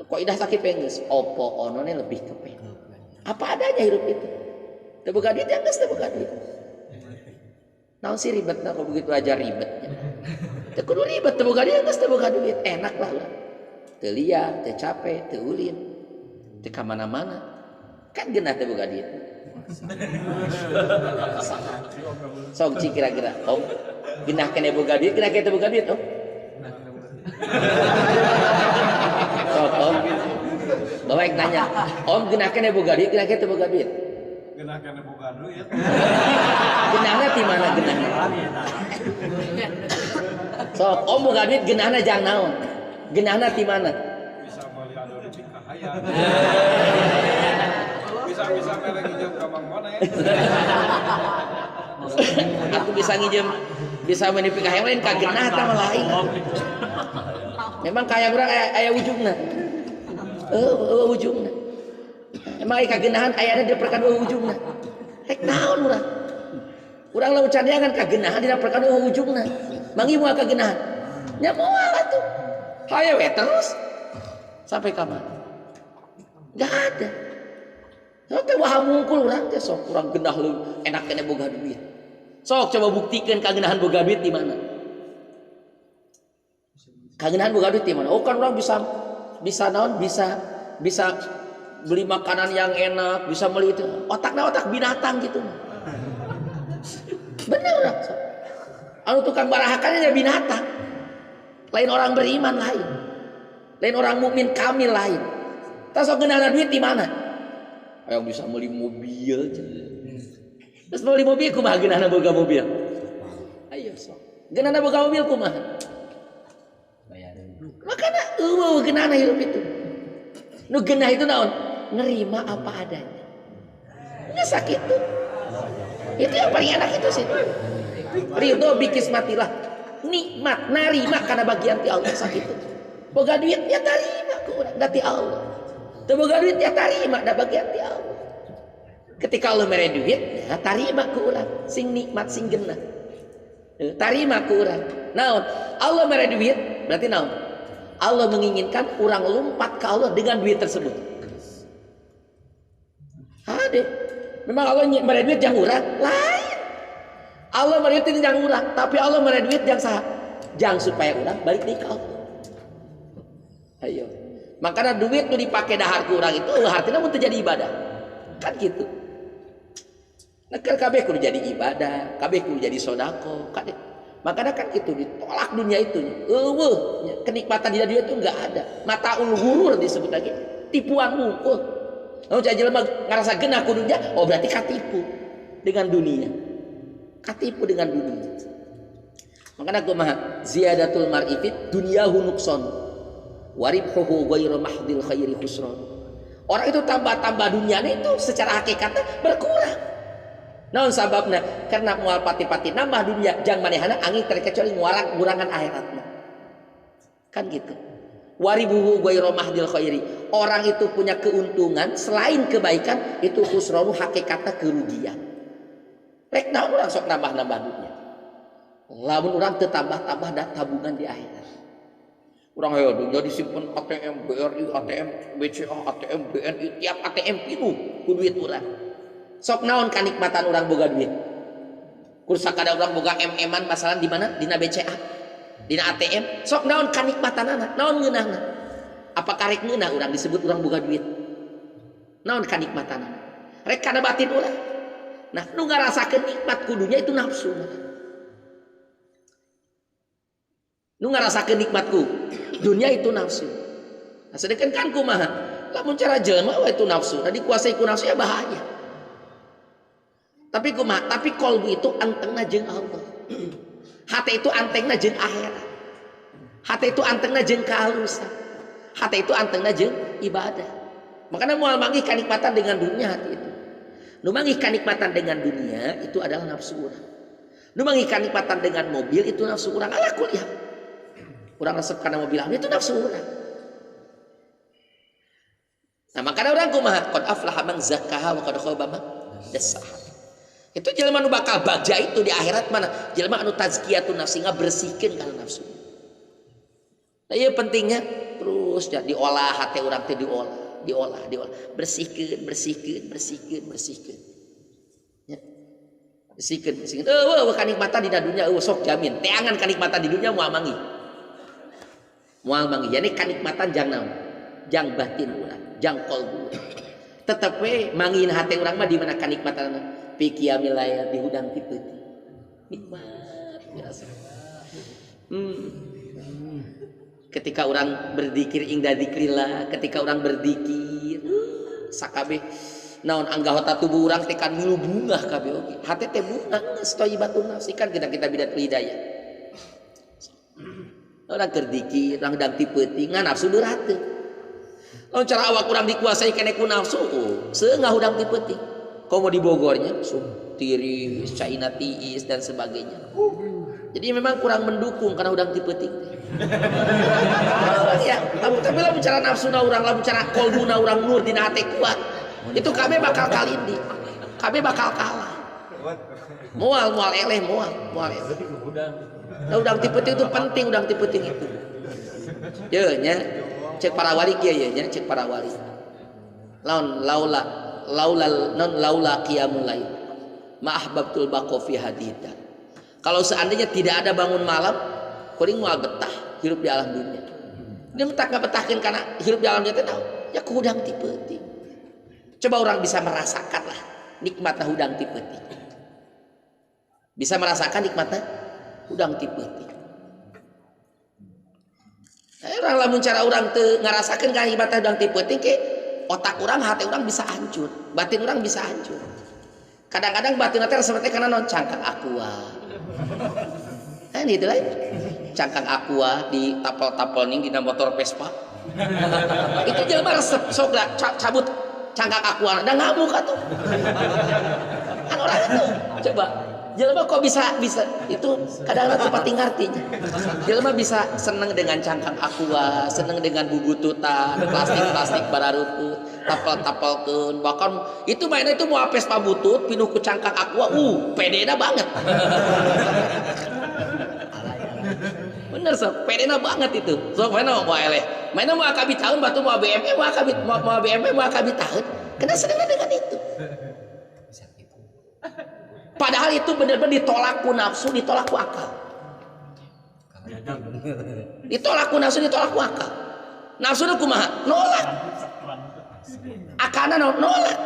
Kok idah sakit penges opo onone lebih kepen. Apa adanya hidup itu. Teu boga duit ya geus teu boga duit. Naon sih ribetna kok begitu aja ribetnya. Teu kudu ribet teu boga duit geus teu boga duit enak lah urang. Teu liar, teu capek, teu ulin. Teu ka mana-mana. Kan geunah teu boga duit. Sok ci kira-kira Om geunah kene boga duit, geunah kene teu boga duit Om. Sok Om. Bawa nanya, Om geunah kene boga duit, geunah kene teu boga duit. Genah kana boga duit. Geunahna ti mana geunahna? Sok Om boga duit geunahna jang naon? Geunahna ti mana? Bisa meuli anu di kahayang. Bisa merek hijau ka Mang Moneh. Aku bisa ngijem bisa menipi kahayang lain ka geunah tah mah lain. Memang kaya urang aya ujungna. Ujungna. Emang aya kagenahan ayana diperkan ujungna. Rek naon urang? Urang lamun candeangan kagenahan diperkan ujungna. Mangi moal kagenahan. Nya moal atuh. Haye we terus. Sampai kapan? Enggak ada. Teu wah mungkul urang teh sok urang genah leuwih enak kene boga duit. Sok coba buktikan kagenahan boga duit di mana? Kagenahan boga duit di mana? Oh kan urang bisa naon? Bisa beli makanan yang enak, bisa beli itu. Otaknya otak binatang gitu. Bener urang sok. Anu tukang barahakannya ya binatang. Lain orang beriman lain. Lain orang mukmin kamil lain. Tas sok geunahna duit di mana? Yang bisa beli mobil. Terus beli mobil kumaha geunahna boga mobil? Ayo sok. Geunahna boga mobil kumaha? Makana geunahna hirup itu. Nu geunah itu naon? Nerima apa adanya. Nggak sakit tuh. Itu yang paling enak itu sih. Ridho bikismatillah. Nikmat, narima karena bagian ti Allah sakit itu. Boga duit ya tarima ku urang da ti Allah. Teu boga duit ya tarima da bagian ti Allah. Ketika Allah mere duit ya tarima ku urang sing nikmat sing genah. Tarima ku urang. Naon? Allah mere duit berarti naon? Allah menginginkan orang lompat ke Allah dengan duit tersebut. Ada. Memang Allah mere duit yang urang lain. Allah mere duit yang urang, tapi Allah mere duit yang saha? Jang supaya urang balik deui ka Allah. Ayo. Makanya duit nu dipake dahar ku urang itu artinya mun teu jadi ibadah. Kan gitu. Nekeur kabeh kudu jadi ibadah, kabeh kudu jadi sedekah, kan. Makanya kan itu ditolak dunia itu. Kenikmatan di dunia itu enggak ada. Mataul ghurur disebut lagi. Tipuan mungkul. Lalu jelema ngarasa genah ku dunia, oh berarti katipu dengan dunia. Katipu dengan dunia. Makanya kumaha ziyadatul mar'i fit dunyahu nuqsan. Waribhuhu ghairu mahdil khairi khusran. Orang itu tambah dunianya itu secara hakikatnya berkurang. Naon sababna? Karena moal pati-pati nambah dunia jang manehana angin terkecuali ngurangan akhiratna. Kan gitu. Waribuhu ghairu mahdil khairi. Orang itu punya keuntungan selain kebaikan itu khusranu hakikatnya kerugian. Rek naon urang sok nambah-nambah dunia. Lamun urang teu tambah-tambah tabungan di akhirat. Urang hayo dunia disimpen ATM BRI, ATM BCA, ATM BNI, tiap ATM pinuh ku duit urang. Sok naon kanikmatan orang boga duit. Kursa kada orang boga MM-an masalah di mana? Dina BCA, dina ATM. Sok naon kanikmatan anak, naon ngeunahna. Apa karek ngeunah orang disebut orang boga duit? Naon kanikmatan? Rek kana batin ulah. Nah, nu ngarasakeun nikmat kudunya itu nafsu. Nu ngarasakeun nikmatku dunia itu nafsu. Nah, sedangkan kan kumaha? Lamun cara jelema we itu nafsu. Nah, dikuasai ku nafsu ya bahaya. Tapi kumaha? Tapi kolbu itu antengna jeung Allah. Hati itu antengna jeung akhirat. Hati itu antengna jeung kehalusan. Hati itu antengna jeung ibadah. Makanya moal manggih kanikmatan dengan dunia hati itu. Nu manggih kanikmatan dengan dunia itu adalah nafsu urang. Nu manggih kanikmatan dengan mobil itu nafsu urang. Ala kuliah. Urang resep kana mobil itu nafsu urang. Nah, makanya orang kumaha qad aflaha man zakkaha wa qad khaba man dassaha. Itu jelema nu bakal bagja itu di akhirat mana? Jelema anu tazkiyatun nafsi ngabersihkeun kana nafsu. Nah, ieu pentingnya terus ya diolah hati urang teh diolah, bersihkeun. Ya. Bersihkeun. Eueuh kanikmatan dina dunya eueuh sok jamin. Teangan kanikmatan di dunya moal manggih. Yani kanikmatan jang naon? Jang batin urang, jang qalbu. Tetep we mangin hati urang mah di mana kanikmatan fi qiyamil lail di hudang ti peuting. Nikmat biasa. Ketika orang berzikir ingda zikrillah, ketika orang berzikir sakabeh naon anggota tubuh orang teh kan milu bunga kabeh oge. Hate teh bunga geus thayyibatun nafs kan kita bidat hidayah. Orang berzikir, orang dang ti peuting ngan nafsu deurat teh. Lamun cara awak urang dikuasai kene ku nafsu, seungah hudang ti peuting. Komo di Bogornya, tiris, caina tiis dan sebagainya. Jadi memang kurang mendukung karena hudang ti peuting. Ya, tapi lah bicara nafsu na urang, lah bicara kolbuna urang nur dina hate kuat. Itu kabeh bakal kalindi. Kabeh bakal kalah. Moal eleh. Nah, udang ti peuting itu penting, udang ti peuting itu. Ye nya cek para wali kieu ye nya cek para wali. Laula qiyamul lail ma ahbabtul baqa fi hadida. Kalau seandainya tidak ada bangun malam, kuring moal betah hidup di alam dunia. Dia mentak betahkeun karena hidup di alam dunia teh ya ku hudang ti peuting. Coba orang bisa merasakan lah nikmatna hudang ti peuting. Bisa merasakan nikmatna hudang ti peuting. Orang lamun cara orang teu ngarasakeun kahibatna hudang ti peuting ke otak orang, hati orang bisa hancur, batin orang bisa hancur. Kadang-kadang batin teh seperti karena non cangkang aqua. Kan gitu lah. Cangkang aqua di tapel-tapel ning dina motor Vespa. Itu jelema resep sok cabut cangkang aqua da ngamuk atuh. Kan orang itu coba jelema kok bisa itu kadang-kadang pati ngartinya. Jelema bisa seneng dengan cangkang aqua, seneng dengan bubututan, plastik bararutu, tapel-tapelkeun, bahkan itu mainnya itu mau Vespa butut pinuh ku cangkang aqua, pedena banget. Bener sob, pedena banget itu. Sok mainnya mau eleh. Mainnya mau akabi tahun batu mau BMW mau akabi tahun. Kena seneng dengan itu. Padahal itu benar-benar ditolak ku nafsu, ditolak ku akal. Ditolak ku nafsu, ditolak ku akal. Nafsu itu kumaha? Nolak. Akalna nolak.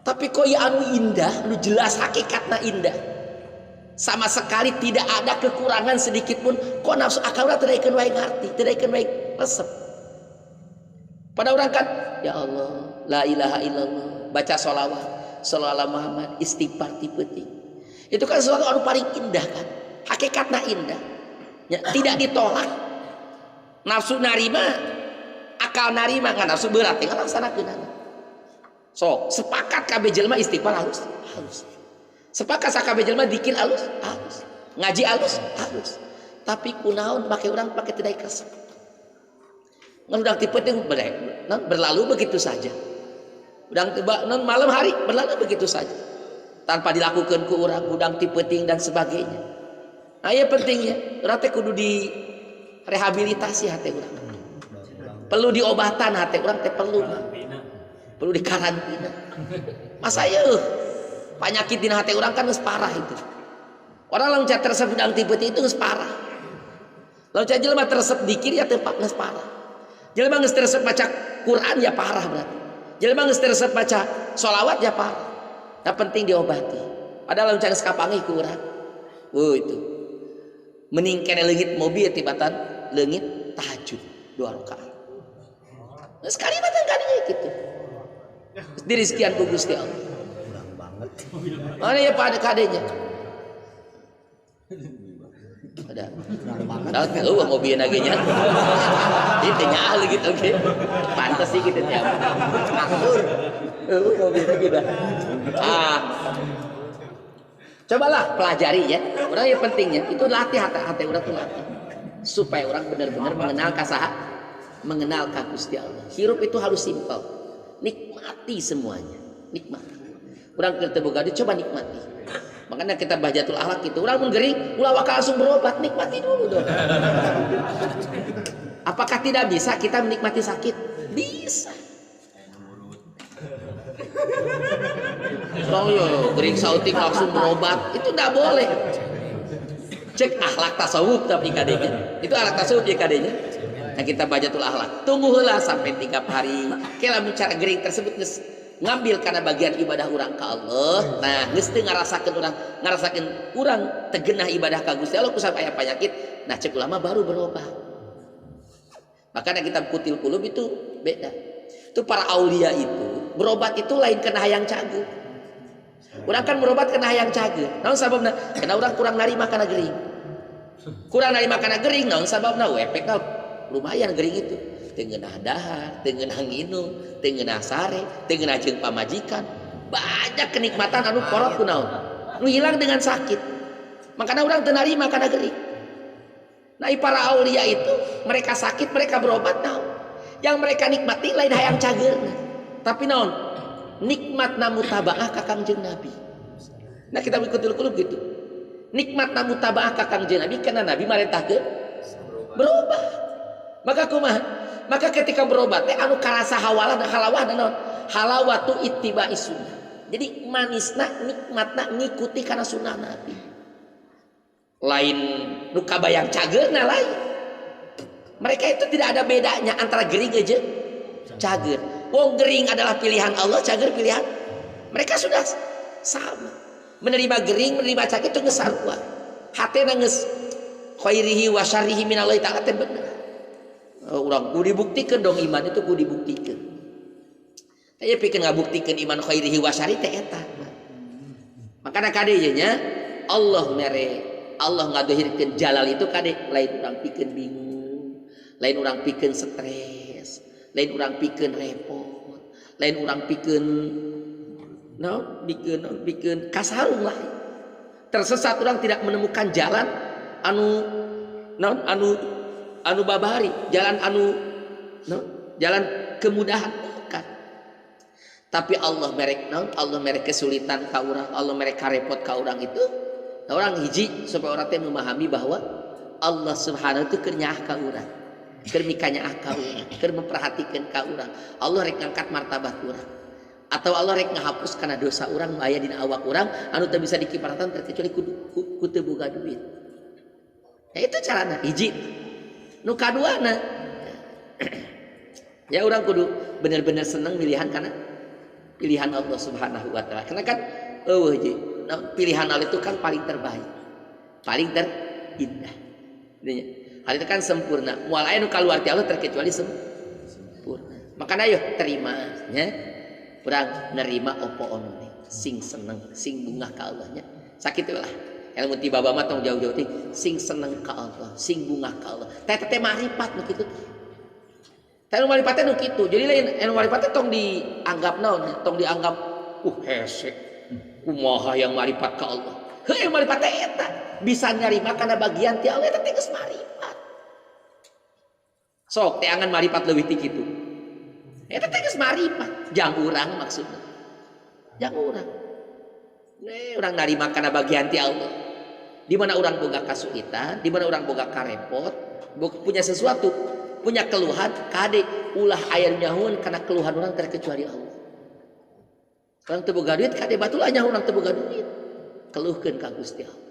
Tapi kok ya anu indah, anu jelas hakikatna indah. Sama sekali tidak ada kekurangan sedikit pun. Kok nafsu akalna teu daekeun wae ngarti, teu daekeun wae resep. Pada orang kan, ya Allah, la ilaha illallah, baca sholawat. Sallallahu Muhammad, istighfar ti peuting. Itu kan sesuatu anu paling indah kan. Hakikatna indah. Ya, tidak ditolak. Nafsu narima, akal narima kan nafsu berat teh laksanakeun. So, sepakat kabeh jelema istighfar halus. Sepakat sakabeh jelema zikir halus. Ngaji halus. Tapi kunaon make urang pake teu daek resep. Ngan udang ti peuting berlalu begitu saja. Udang tiba non malam hari berlalu begitu saja tanpa dilakukan ku urang udang ti peuting dan sebagainya. Nah, ya pentingnya urang teh kudu di rehabilitasi hati urang. Perlu diobatan hati urang teh perlu dikarantina. Masa yeuh penyakit dina hati urang kan geus parah itu. Orang lamun ca teresep udang ti peuting itu geus parah. Lamun ca jelema teresep dikir ya teu geus parah. Jelema geus teresep baca Quran ya parah berarti. Jelema geus resep maca sholawat ya Pak. Nah penting diobati. Padahal lamun can kapanggih ku urang. Itu. Mending kene leungit mobil tibatan leungit tahajud 2 rakaat. Sekali matan kadinya gitu. Dirizkian ku Gusti Allah. Kurang banget. Mana ya pada kadenya? Ada. Nah, tahu mobil lagi nya. Itu nyahal gitu oke. Pantes sih gitu tiap. Akur. Mobil lagi dah. Cobalah pelajari ya. Orang yang pentingnya itu latih hati orang tuh latih. Supaya orang benar-benar mengenal kasaha, mengenal ka Gusti Allah. Hirup itu harus simpel. Nikmati semuanya. Nikmati. Orang ketemu gaduh coba nikmati. Makanya kita bahajatul akhlak itu orang pun gering, ulah wakal langsung berobat, nikmati dulu dong. Apakah tidak bisa kita menikmati sakit? Bisa. Soalnya gering sautik langsung berobat itu tidak boleh. Cek akhlak tasawuf tapi kadenya. Itu akhlak tasawuf ya kadenya. Nah kita bahajatul akhlak. Tunggu heula sampai 3 hari. Kela cara gering tersebut ngambil karena bagian ibadah orang ke Allah. Nah geus teu ngarasakeun urang tegenah ibadah ka Gusti Allah kusab aya penyakit. Nah cek ulama baru berobat. Makanya kitab Kutil Qulub itu beda. Itu para aulia itu berobat itu lain kena hayang cager. Urang kan berobat kena hayang cager. Naon sababna? Karena urang kurang narima kana gering. Kurang narima kana gering naon sababna? Efekna lumayan gering itu. Teu ngeunah dahar, teu ngeunah nginum, teu ngeunah sare, teu ngeunah jeung pamajikan. Banyak kenikmatan anu korot kunaon. Nu hilang dengan sakit. Makanya urang teu narima kana gering. Nah, para aulia itu mereka sakit, mereka berobat naon. Yang mereka nikmati lain hayang cageurna. Tapi naon? Nikmatna mutabaah ka Kangjeng Nabi. Nah, kita Kutil Qulub gitu. Nikmatna mutabaah ka Kangjeng Nabi karena Nabi marentahkeun berobat. Maka kumaha? Maka ketika berobat teh anu karasa hawalah dan halawah dan naon? Halawatu ittiba'i sunnah. Jadi manisna nikmatna ngikuti kana sunnah Nabi. Lain nu kabayang cageurna lain. Mereka itu tidak ada bedanya antara gering aja cager. Wong gering adalah pilihan Allah, cager pilihan. Mereka sudah sama. Menerima gering, menerima cager itu geus sarua. Hatena geus khairihi wa syarrihi minallahi ta'ala teh bener. Urang kudu dibuktikan dong iman itu kudu dibuktikan. Aya pikeun ngabuktikeun iman khairihi wa syarrihi teh eta. Makana kadenya nya Allah ngadohirkeun jalal itu kade lain urang pikeun bingung, lain urang pikeun stres, lain urang pikeun repot, lain urang pikeun bikin kasarung lah. Tersesat orang tidak menemukan jalan anu babari, jalan jalan kemudahan bukan. Tapi Allah merek kesulitan ka urang, Allah merek repot ka urang itu. Nah, orang hiji supaya orang teh memahami bahwa Allah Subhanahu itu keur nyaah ka urang. Keur mikanyaah ka urang, keur memperhatikeun ka urang. Allah rek ngangkat martabat urang. Atau Allah rek ngahapus karena dosa orang aya dina awak orang anu teu bisa dikiparatan terkecuali ku teu boga duit. Ya itu carana hiji. Nu kaduana ya orang kudu bener-bener seneng pilihan karena pilihan Allah Subhanahu wa taala. Karena kan pilihan Allah itu kan paling terbaik, paling terindah. Hal itu kan sempurna. Moal aya nu kaluar ti Allah terkecuali sempurna. Makanya ayo terima nya. Urang nerima opo onone sing seneng sing bungah ka Allahnya sakit lah ilmu ti baba mah tong jauh-jauh teh sing seneng ka Allah sing bungah ka Allah teh marifat nu kitu teh marifat nu kitu jadi lain marifat tong dianggap naon tong dianggap hese kumaha yang marifat ka Allah heuh marifat teh eta bisa nyarima kana bagian ti Allah eta teh geus marifat sok teh angan marifat leuwih ti kitu. Eta teh geus marifat, jang urang maksudna. Jang urang. Urang narima kana bagian ti Allah. Di mana urang boga kasulitan, di mana urang boga karepot, punya sesuatu, punya keluhan, kade ulah aya nyahoun kana keluhan urang terkecuali Allah. Urang teu boga duit, kade batul nya urang teu boga duit. Keluhkeun ka Gusti Allah.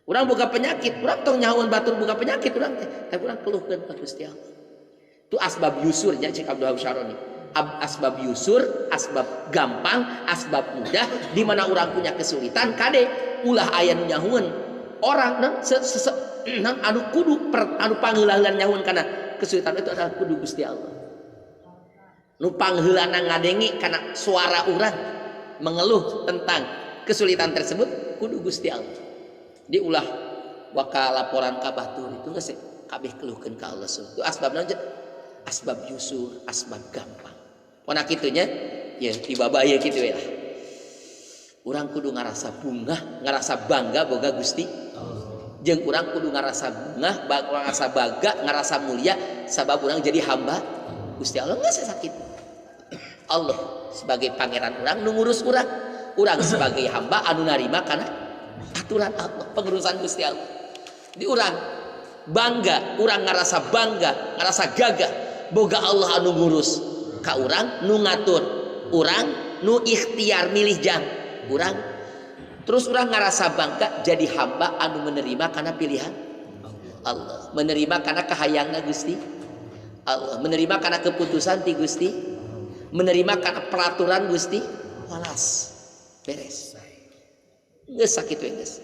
Urang boga penyakit, urang tong nyahoun batur boga penyakit urang teh, tapi urang keluhkeun ka Gusti Allah. Itu asbab yusurnya cek Abdul Syaroni. asbab yusur, asbab gampang, asbab mudah, di mana orang punya kesulitan kade ulah aya nu nyahueun orang anu kudu anu pangheulaan nyahueun kana kesulitan itu adalah kudu Gusti Allah. Nu pangheulanna ngadengi kana suara urang mengeluh tentang kesulitan tersebut kudu Gusti Allah. Diulah waka laporan ka batur itu geus kabeh keluhkeun ka Allah. Itu asbab naon? Asbab yusur, asbab gampang. Pona kitunya ya dibabaya kitu ya. Urang kudu ngarasa bungah, ngarasa bangga boga Gusti. Jeung urang kudu ngarasa bungah, ngarasa bangga, ngarasa mulia sabab urang jadi hamba Gusti Allah. Geus sakit. Allah sebagai pangeran urang nu ngurus urang. Urang sebagai hamba anu narima kana aturan Allah, pengurusan Gusti Allah. Di urang bangga, urang ngarasa bangga, ngarasa gagah boga Allah anu ngurus ka urang, nu ngatur urang, nu ikhtiar milih jam urang. Terus urang ngarasa bangga jadi hamba anu menerima karena pilihan Allah, menerima karena kahayangna Gusti Allah, menerima karena keputusan ti Gusti, menerima karena peraturan Gusti. Walas beres geus sakitu geus.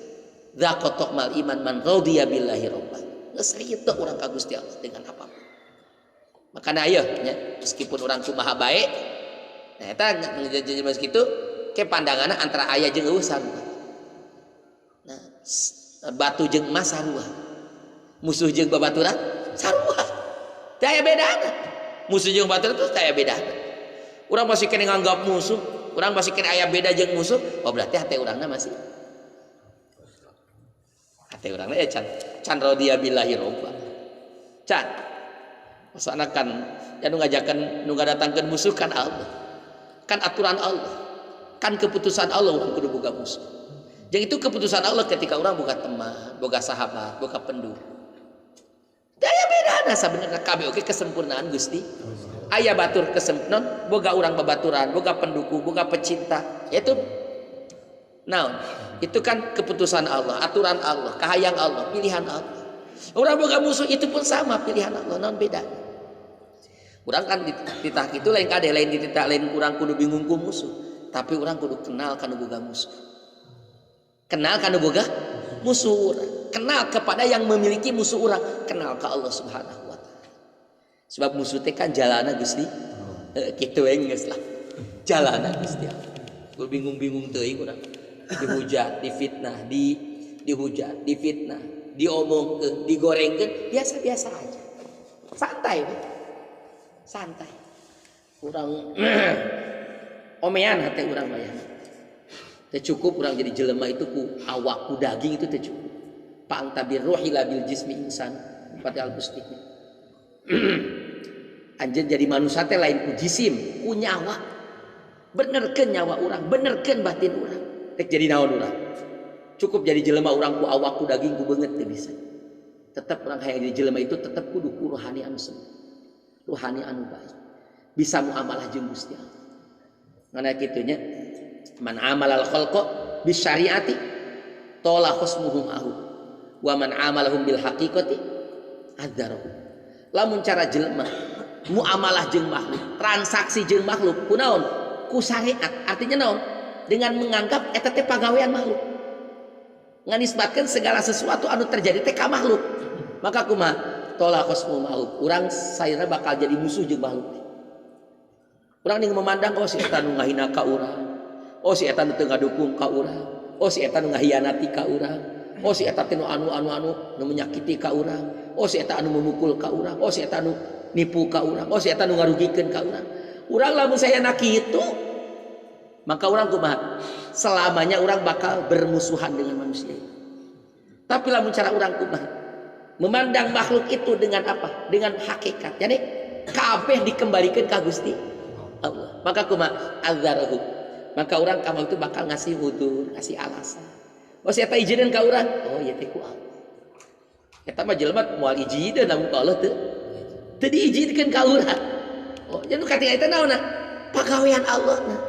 Dzaqatul mal iman man radiya billahi rabban. Geus ridho urang ka Gusti Allah dengan apapun. Makanya ayo nya meskipun orang kumaha bae, nah eta ngejajah kitu ke pandanganna antara aya jeung eueuh sarua. Nah, batu jeung emas sarua. Musuh jeung babaturan sarua. Teu aya bedana. Musuh jeung babaturan teh aya bedana. Urang masih kene nganggap musuh, urang masih kene aya beda jeung musuh, oh berarti hate urangna masih hate urangna ya can radiya billahi robba. Can maksanakan ya nu ngajakeun nu ngadatangkeun musuh kan Allah, kan aturan Allah, kan keputusan Allah urang kudu boga musuh. Jeung itu keputusan Allah ketika urang boga teman, boga sahabat, boga pendukung. Daya bedana sabenerna kabeh oge kesempurnaan Gusti. Aya batur kesempurnaan boga urang babaturan, boga pendukung, boga pecinta. Itu naon? Itu kan keputusan Allah, aturan Allah, kahayang Allah, pilihan Allah. Urang boga musuh itu pun sama pilihan Allah, naon bedana? Urang kan dititah kitu lain kade lain dititah lain urang kudu bingung ku musuh, tapi urang kudu kenal kana boga musuh. Kenal kana boga musuh urang. Kenal kepada yang memiliki musuh urang, kenal ka Allah Subhanahu wa taala. Sebab musuh teh kan jalana Gusti. Kitu we geus lah. Jalana Gusti. Kudu bingung-bingung teuing urang. Dihujat, difitnah, dihujat, difitnah, diomongkeun, digorengkeun, biasa-biasa aja. Santai we. Santai. Urang omean hate urang mah ya. Teu cukup urang jadi jelema itu ku awak ku daging itu teu cukup. Pang tabir ruhi labil jismi insan pada al-bustik. Anjeun jadi manusia teh lain ku jisim, ku nyawa. Benerkeun nyawa urang, benerkeun batin urang. Tek jadi naon urang? Cukup jadi jelema urang ku awak ku daging ku beungeut teu bisa. Tetep urang hayang jadi jelema itu tetep kudu ku rohani anu sempurna. Rohani anu baik. Bisa muamalah jeung Gusti Allah. Ngana kitunya man amalal khalqa bisyariati tola husmuhum ahu wa man amalahum bil haqiqati adzarahu. Lamun cara jelema muamalah jeung makhluk, transaksi jeung makhluk kunaon? Ku syariat. Artinya naon? Dengan menganggap eta teh pagawean makhluk. Nganisbatkeun segala sesuatu anu terjadi teh ka makhluk. Maka kumaha? Tolak kosmu makhluk. Urang sayana bakal jadi musuh jeung makhluk. Urang ning memandang oh si eta nu ngahina ka urang. Oh si eta nu teu ngadukung ka urang. Oh si eta nu ngahianati ka urang. Oh si eta teh nu anu menyakiti ka urang. Oh si eta anu memukul ka urang. Oh si eta nu nipu ka urang. Oh si eta nu ngarugikeun ka urang. Urang lamun sayana kitu, maka urang kumaha? Selamanya urang bakal bermusuhan dengan manusia. Tapi lamun cara urang kumaha? Memandang makhluk itu dengan apa? Dengan hakikat. Jadi kabeh dikembalikan ke Gusti Allah. Maka kumaha? Adzarahu. Maka orang kamu itu bakal ngasih udur, ngasih alasan. Oh siapa izinin ka urang? Oh iya teh ku Allah. Eta mah jelema moal izinin lamun ka Allah teu. Teu diizinkeun ka urang. Oh jadi katinga eta naonna? Pagawean Allah nah.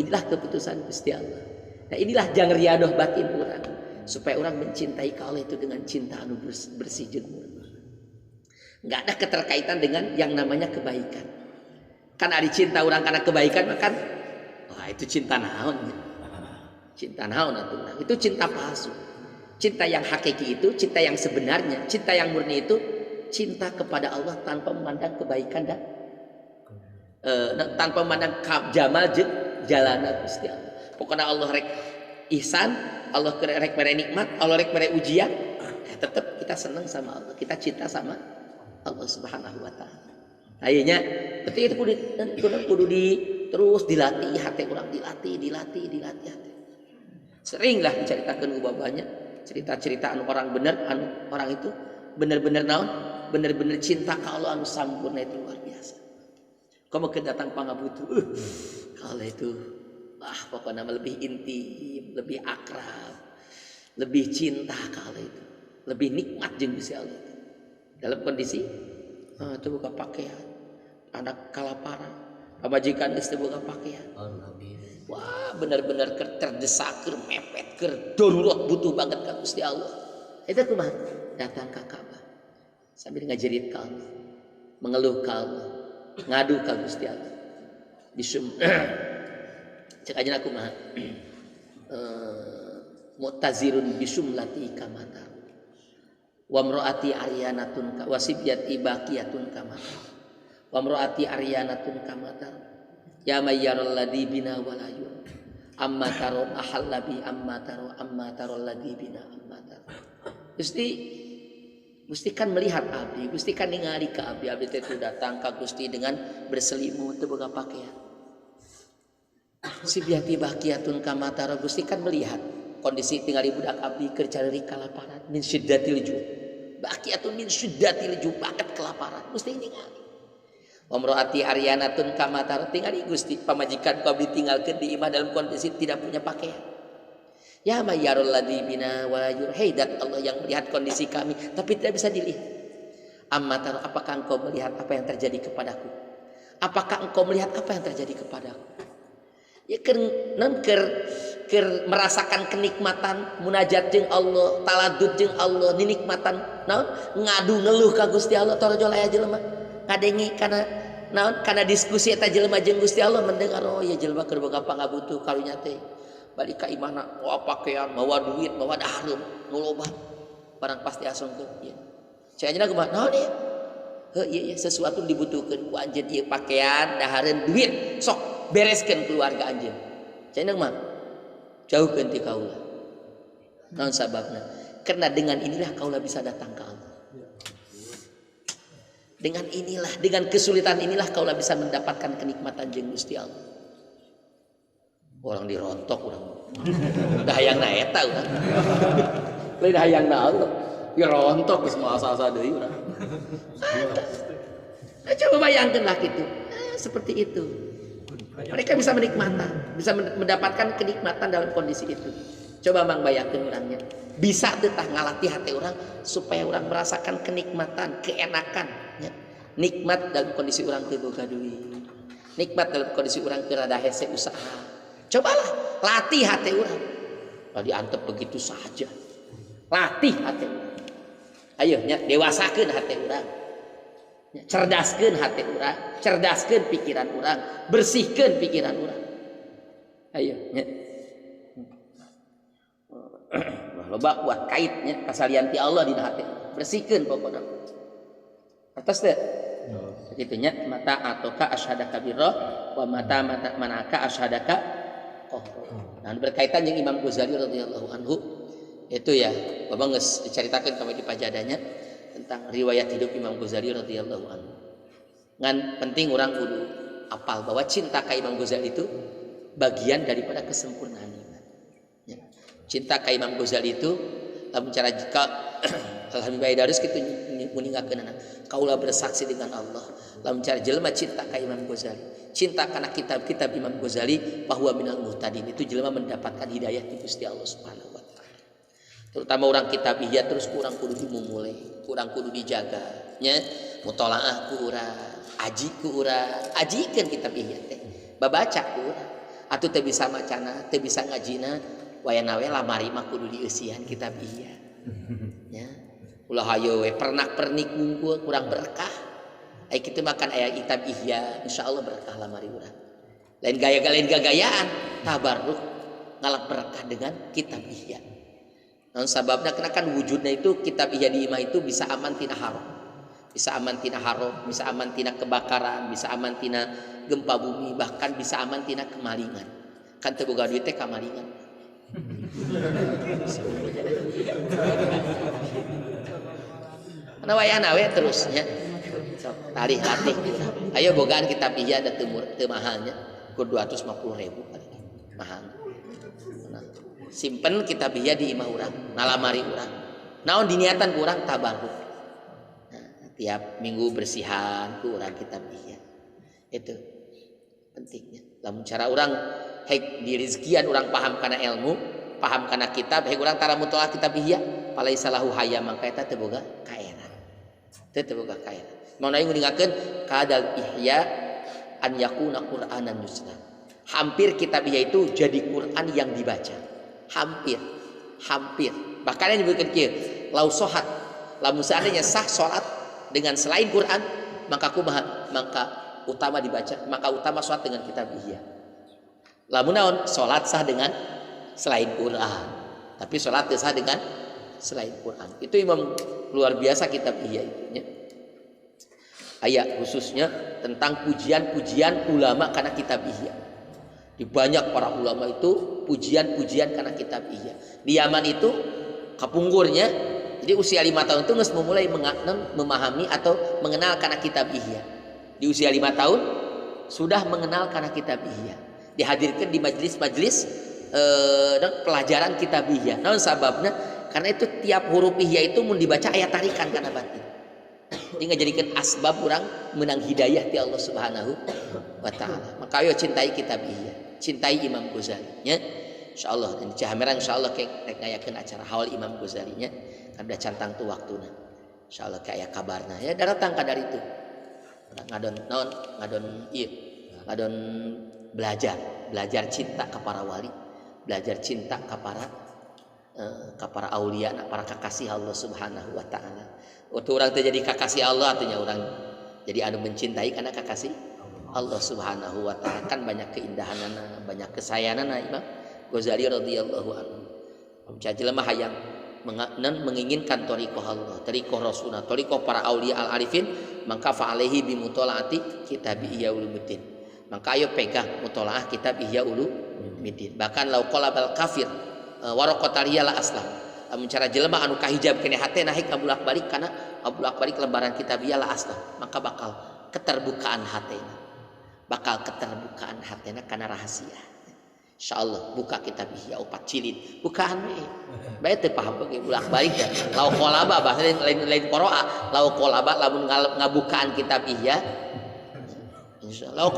Inilah keputusan Gusti Allah. Nah inilah jang riadoh batin urang. Supaya orang mencintai ka Allah itu dengan cinta anu bersih jeung murni. Enggak ada keterkaitan dengan yang namanya kebaikan. Kan ada cinta orang karena kebaikan makan. Wah itu cinta naon. Cinta naon atuh. Itu cinta palsu. Cinta yang hakiki itu cinta yang sebenarnya. Cinta yang murni itu cinta kepada Allah tanpa memandang kebaikan dan tanpa memandang jamal jeung jalana Gusti Allah. Pokoknya Allah rek ihsan, Allah rek mere nikmat, Allah rek mere ujian, tetap kita senang sama Allah, kita cinta sama Allah Subhanahu wa taala. Ayeuna berarti itu kudu terus dilatih hati orang, dilatih hati. Seringlah diceritakeun ku babanya cerita-cerita anu orang bener, anu orang itu bener-bener naon? Bener-bener cinta ka Allah anu sampurna itu luar biasa. Kamu kedatang pangabutuh, kalau itu pokoknya lebih intim, lebih akrab, lebih cinta kalau itu, lebih nikmat jeung Gusti Allah. Dalam kondisi itu buka pakaian, anak kelaparan, pamajikan geus teu boga pakaian. Wah, benar-benar terdesak, mepet, darurat butuh banget ka Gusti Allah. Itu kumaha? Datang ka Ka'bah sambil ngajerit ka Allah, mengeluh ka Allah, ngadu ka Gusti Allah. Cek aja aku mah mu'tazirun bisumlati kamatar wa mraati aryanatun ka wasibyati baqiyatun kamatar wa mraati aryanatun kamatar ya mayyaral ladhi bina walayun amma taro ahallabi amma taro ladhi bina amma taro. Gusti kan melihat abdi, Gusti kan ningali ka abdi teh datang ka Gusti dengan berselimut teu boga pakaian. Si biati baqiyatun kamatara, Gusti kan melihat kondisi tinggali budak abdi keur cari kelaparan min syiddatil ju. Baqiyatun min syiddatil ju, banget kelaparan. Gusti ningali. Wa mraati aryanatun kamatara, tingali Gusti pamajikan ku abdi tinggalkeun di imah dalam kondisi tidak punya pakaian. Ya mayyarul ladzi bina wa yur, hey dat Allah yang melihat kondisi kami tapi tidak bisa dilihat. Amma tara, apakah engkau melihat apa yang terjadi kepadaku? Apakah engkau melihat apa yang terjadi kepadaku? Ya keur merasakan kenikmatan munajat jeung Allah, taladud jeung Allah, nikmatan naon ngadu ngeluh ka Gusti Allah torojo aya jelema ngadengi kana naon kana diskusi eta jelema jeung Gusti Allah mendengar oh ya jelema keur boga pangabutuh karunya teh balik ka imahna mawa pakaian, mawa duit, mawa dahareum nu loba barang pasti asongkeun ieu. Cai ajeuna kumaha? Naon ieu? Heuh ieu sesuatu dibutuhkeun ku anjeun ieu pakaian, dahareun, duit sok bereskeun keluarga anjeun. Cai mah jauhkeun ti kaula. Naon sababna? Karena dengan inilah kaula bisa datang ke Allah. Dengan inilah, dengan kesulitan inilah kaulah bisa mendapatkan kenikmatan jeung Gusti Allah. Orang dirontok orang. Dah hayangna eta urang. Lain hayangna Allah. Dirontok geus moal asa-asa deui urang. Coba bayangkanlah gitu. Seperti itu. Mereka bisa menikmati, bisa mendapatkan kenikmatan dalam kondisi itu. Coba mang bayangkeun urangnya. Bisa teh tah ngalatih hati orang supaya orang merasakan kenikmatan, keenakan, ya. Nikmat dalam kondisi orang teu boga duit. Nikmat dalam kondisi orang teu rada hese usaha. Cobalah latih hati orang. Kalau diantep begitu saja. Latih hati orang. Ayo nya dewasakeun hati orang. Cerdaskeun hati orang, cerdaskeun pikiran orang, bersihkeun pikiran orang. Ayo nya. Loba buat kaitnya kasalian ti Allah dina hati. Bersihkeun pokokna. Atas teh. Begitunya mata atoka asyhadaka birra wa mata manaka asyhadaka nah berkaitan dengan Imam Ghazali radhiyallahu anhu itu ya Bapak geus diceritakeun kami di pajadanya tentang riwayat hidup Imam Ghazali radhiyallahu anhu. Ngan penting orang kudu apal bahwa cinta ka Imam Ghazali itu bagian daripada kesempurnaan iman. Ya. Cinta ka Imam Ghazali itu lamun cara jika alhamdulillah darus kitu meninggalkeun kaulah bersaksi dengan Allah lamun cara jelema cinta ka Imam Ghazali. Cinta karena kitab-kitab Imam Ghazali bahwa minal muhtadin itu jelema mendapatkan hidayah di Gusti Allah Subhanahu wa taala. Terutama orang kitabiyah terus kurang kudu dimulai, kurang kudu dijaga nya mutolaah ku urang, aji ku urang, ajikeun kitabiyah teh. Babaca ku urang. Atuh teu bisa macana, teu bisa ngajina, wayana we lamari mah kudu dieusian kitabiyah. Ya. Ulah hayo we pernak-pernik ngungkul kurang berkah. Ai kitu makan aya kitab Ihya, insyaallah berkah lamari urang. Lain gaya-gayaan tabarruk ngalap berkah dengan kitab Ihya. Namun sababna karena kan wujudnya itu kitab Ihya di imah itu bisa aman tina haram. Bisa aman tina haram, bisa aman tina kebakaran, bisa aman tina gempa bumi, bahkan bisa aman tina kemalingan. Kan teu boga duit teh kamalingan. Ana wayahna we terusnya. Sok talih latih urang. Ayo bogaan kitab Ihya da teu mahalnya. Ku 250.000 kali. Mahal. Nah, simpen kitab Ihya di imah urang, nalamari urang. Naon diniatan ku urang tabarruk. Nah, tiap minggu bersihan ku urang kitab Ihya. Itu pentingnya. Lamun cara urang hek di rizkian urang paham kana ilmu, paham kana kitab, hek urang tara mutolaah kitab Ihya, palaisalahu hayya mangka eta teu boga kaera. Teu boga kaera. Mau aing ngingatkeun kadal Ihya an yakuna Qur'anan yusna. Hampir kitab Ihya itu jadi Quran yang dibaca. Hampir. Bahkan yang disebutkan kieu, lau sohat, lamun seandainya sah salat dengan selain Quran, maka utama dibaca, maka utama salat dengan kitab Ihya. Lamun naon salat sah dengan selain Quran, tapi salat teu sah dengan selain Quran. Itu imam luar biasa kitab Ihya itu nya. Ayat khususnya tentang pujian-pujian ulama karena kitab Ihya. Di banyak para ulama itu pujian-pujian karena kitab Ihya. Di Yaman itu kapunggurnya, jadi usia 5 tahun itu geus memulai memahami atau mengenal karena kitab Ihya. Di usia 5 tahun sudah mengenal karena kitab Ihya. Dihadirkan di majelis-majelis pelajaran kitab Ihya. Naon sababna? Karena itu tiap huruf Ihya itu mun dibaca aya tarikan kana batin. Ini ngajadikeun asbab urang menang hidayah ti Allah Subhanahu wa taala. Maka ayo cintai kitab Ihya, cintai Imam Ghazali nya. Insyaallah dan Cihameran insyaallah rek ngayakeun acara haul Imam Ghazali nya. Kan da cantang tu waktuna. Insyaallah kaya kabarna ya datang ka dari itu. Ngadon belajar cinta ka para wali, belajar cinta ka para aulia, para kekasih Allah Subhanahu wa taala. Waktu orang terjadi kekasih Allah artinya orang jadi anu mencintai karena kekasih Allah Subhanahu wa taala. Kan banyak keindahanana, banyak kesayanganna Imam Ghazali radhiyallahu anhu. Jelema hayang menginginkan thariqah Allah, thariqah Rasulullah, thariqah para aulia al arifin, maka fa alaihi bi mutalaati kitab Ihya Ulumuddin. Maka ayo pegang mutalaah kitab Ihya Ulumuddin. Bahkan lau qalabal kafir waraqatariya la aslam. Cara jelema anu kahijab kene hatena hek ngabulak-balik kana ngabulak-balik lembaran kitab Ihya la aslam, maka bakal keterbukaan hatena kana rahasia. Insyaallah buka kitab Ihya 4 cilid, bukaan we. Bae teu paham bagi bulak-balik ya. Lau qalaba bahasa lain qira'a, lau qalaba lamun ngabukaan kitab Ihya. Insyaallah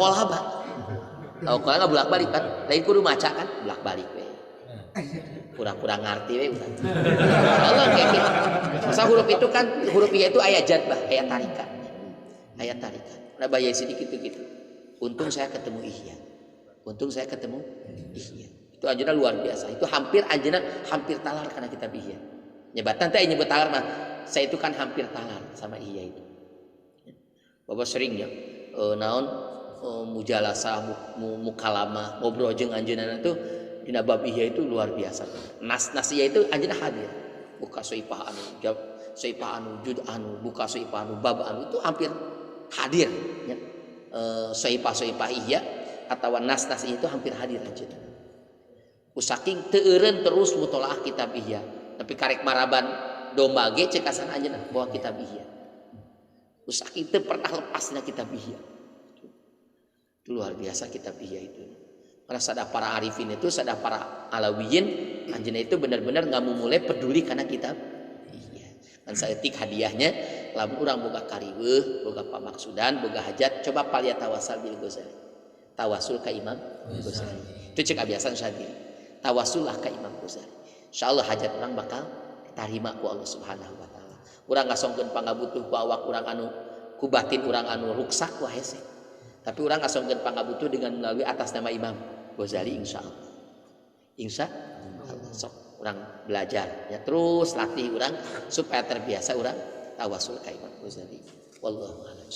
lau qalaba bulak-balik kan, lain kudu maca kan, bulak-balik we. Pura-pura ngarti we urang. Allah kayak gitu. Masa huruf itu kan huruf Ihya itu aya jadbah, aya tarikan. Udah bayar sedikit gitu. Untung saya ketemu Ihya. Itu anjeunna luar biasa. Itu hampir talar karena kitab Ihya. Nyebatan teh nyebut talar mah saya itu kan hampir talar sama Ihya itu. Bapak seringnya naon mujalasah mukalamah ngobrol jeung anjeunna itu dina bab Ihya itu luar biasa. Nas Ihya itu anjeunna hadir. Buka soipah anu jud anu, buka soipah anu bab anu itu hampir hadir ya. Soipah Ihya atau nas Ihya itu hampir hadir anjeunna. Saking teu eureun terus mutolaah kitab Ihya, tapi karek maraban domba ge ceuk asan anjeunna bawa kitab Ihya. Saking teu pernah lepasna kitab Ihya. Itu luar biasa kitab Ihya itu. Karena sada para arifin itu, sada para alawiyin, anjeunna itu benar-benar ngamumule peduli karena kitab Ihya. Kan saeutik hadiahnya, lamun urang boga kariweuh, boga pamaksudan, boga hajat, coba palia tawassul bil Ghazali. Tawasul ka Imam Ghazali. Itu cek abiasan sadiri. Tawasullah ka Imam Ghazali. Insyaallah hajat urang bakal tarima ku Allah Subhanahu wa taala. Urang ngasongkeun pangabutuh ku awak urang anu ku batin urang anu ruksak ku hese. Tapi urang ngasongkeun pangabutuh dengan melalui atas nama Imam Ghazali insyaallah. Insyaallah sok urang belajar ya terus latih urang supaya terbiasa urang tawasul ka Imam Ghazali. Wallahu a'lam.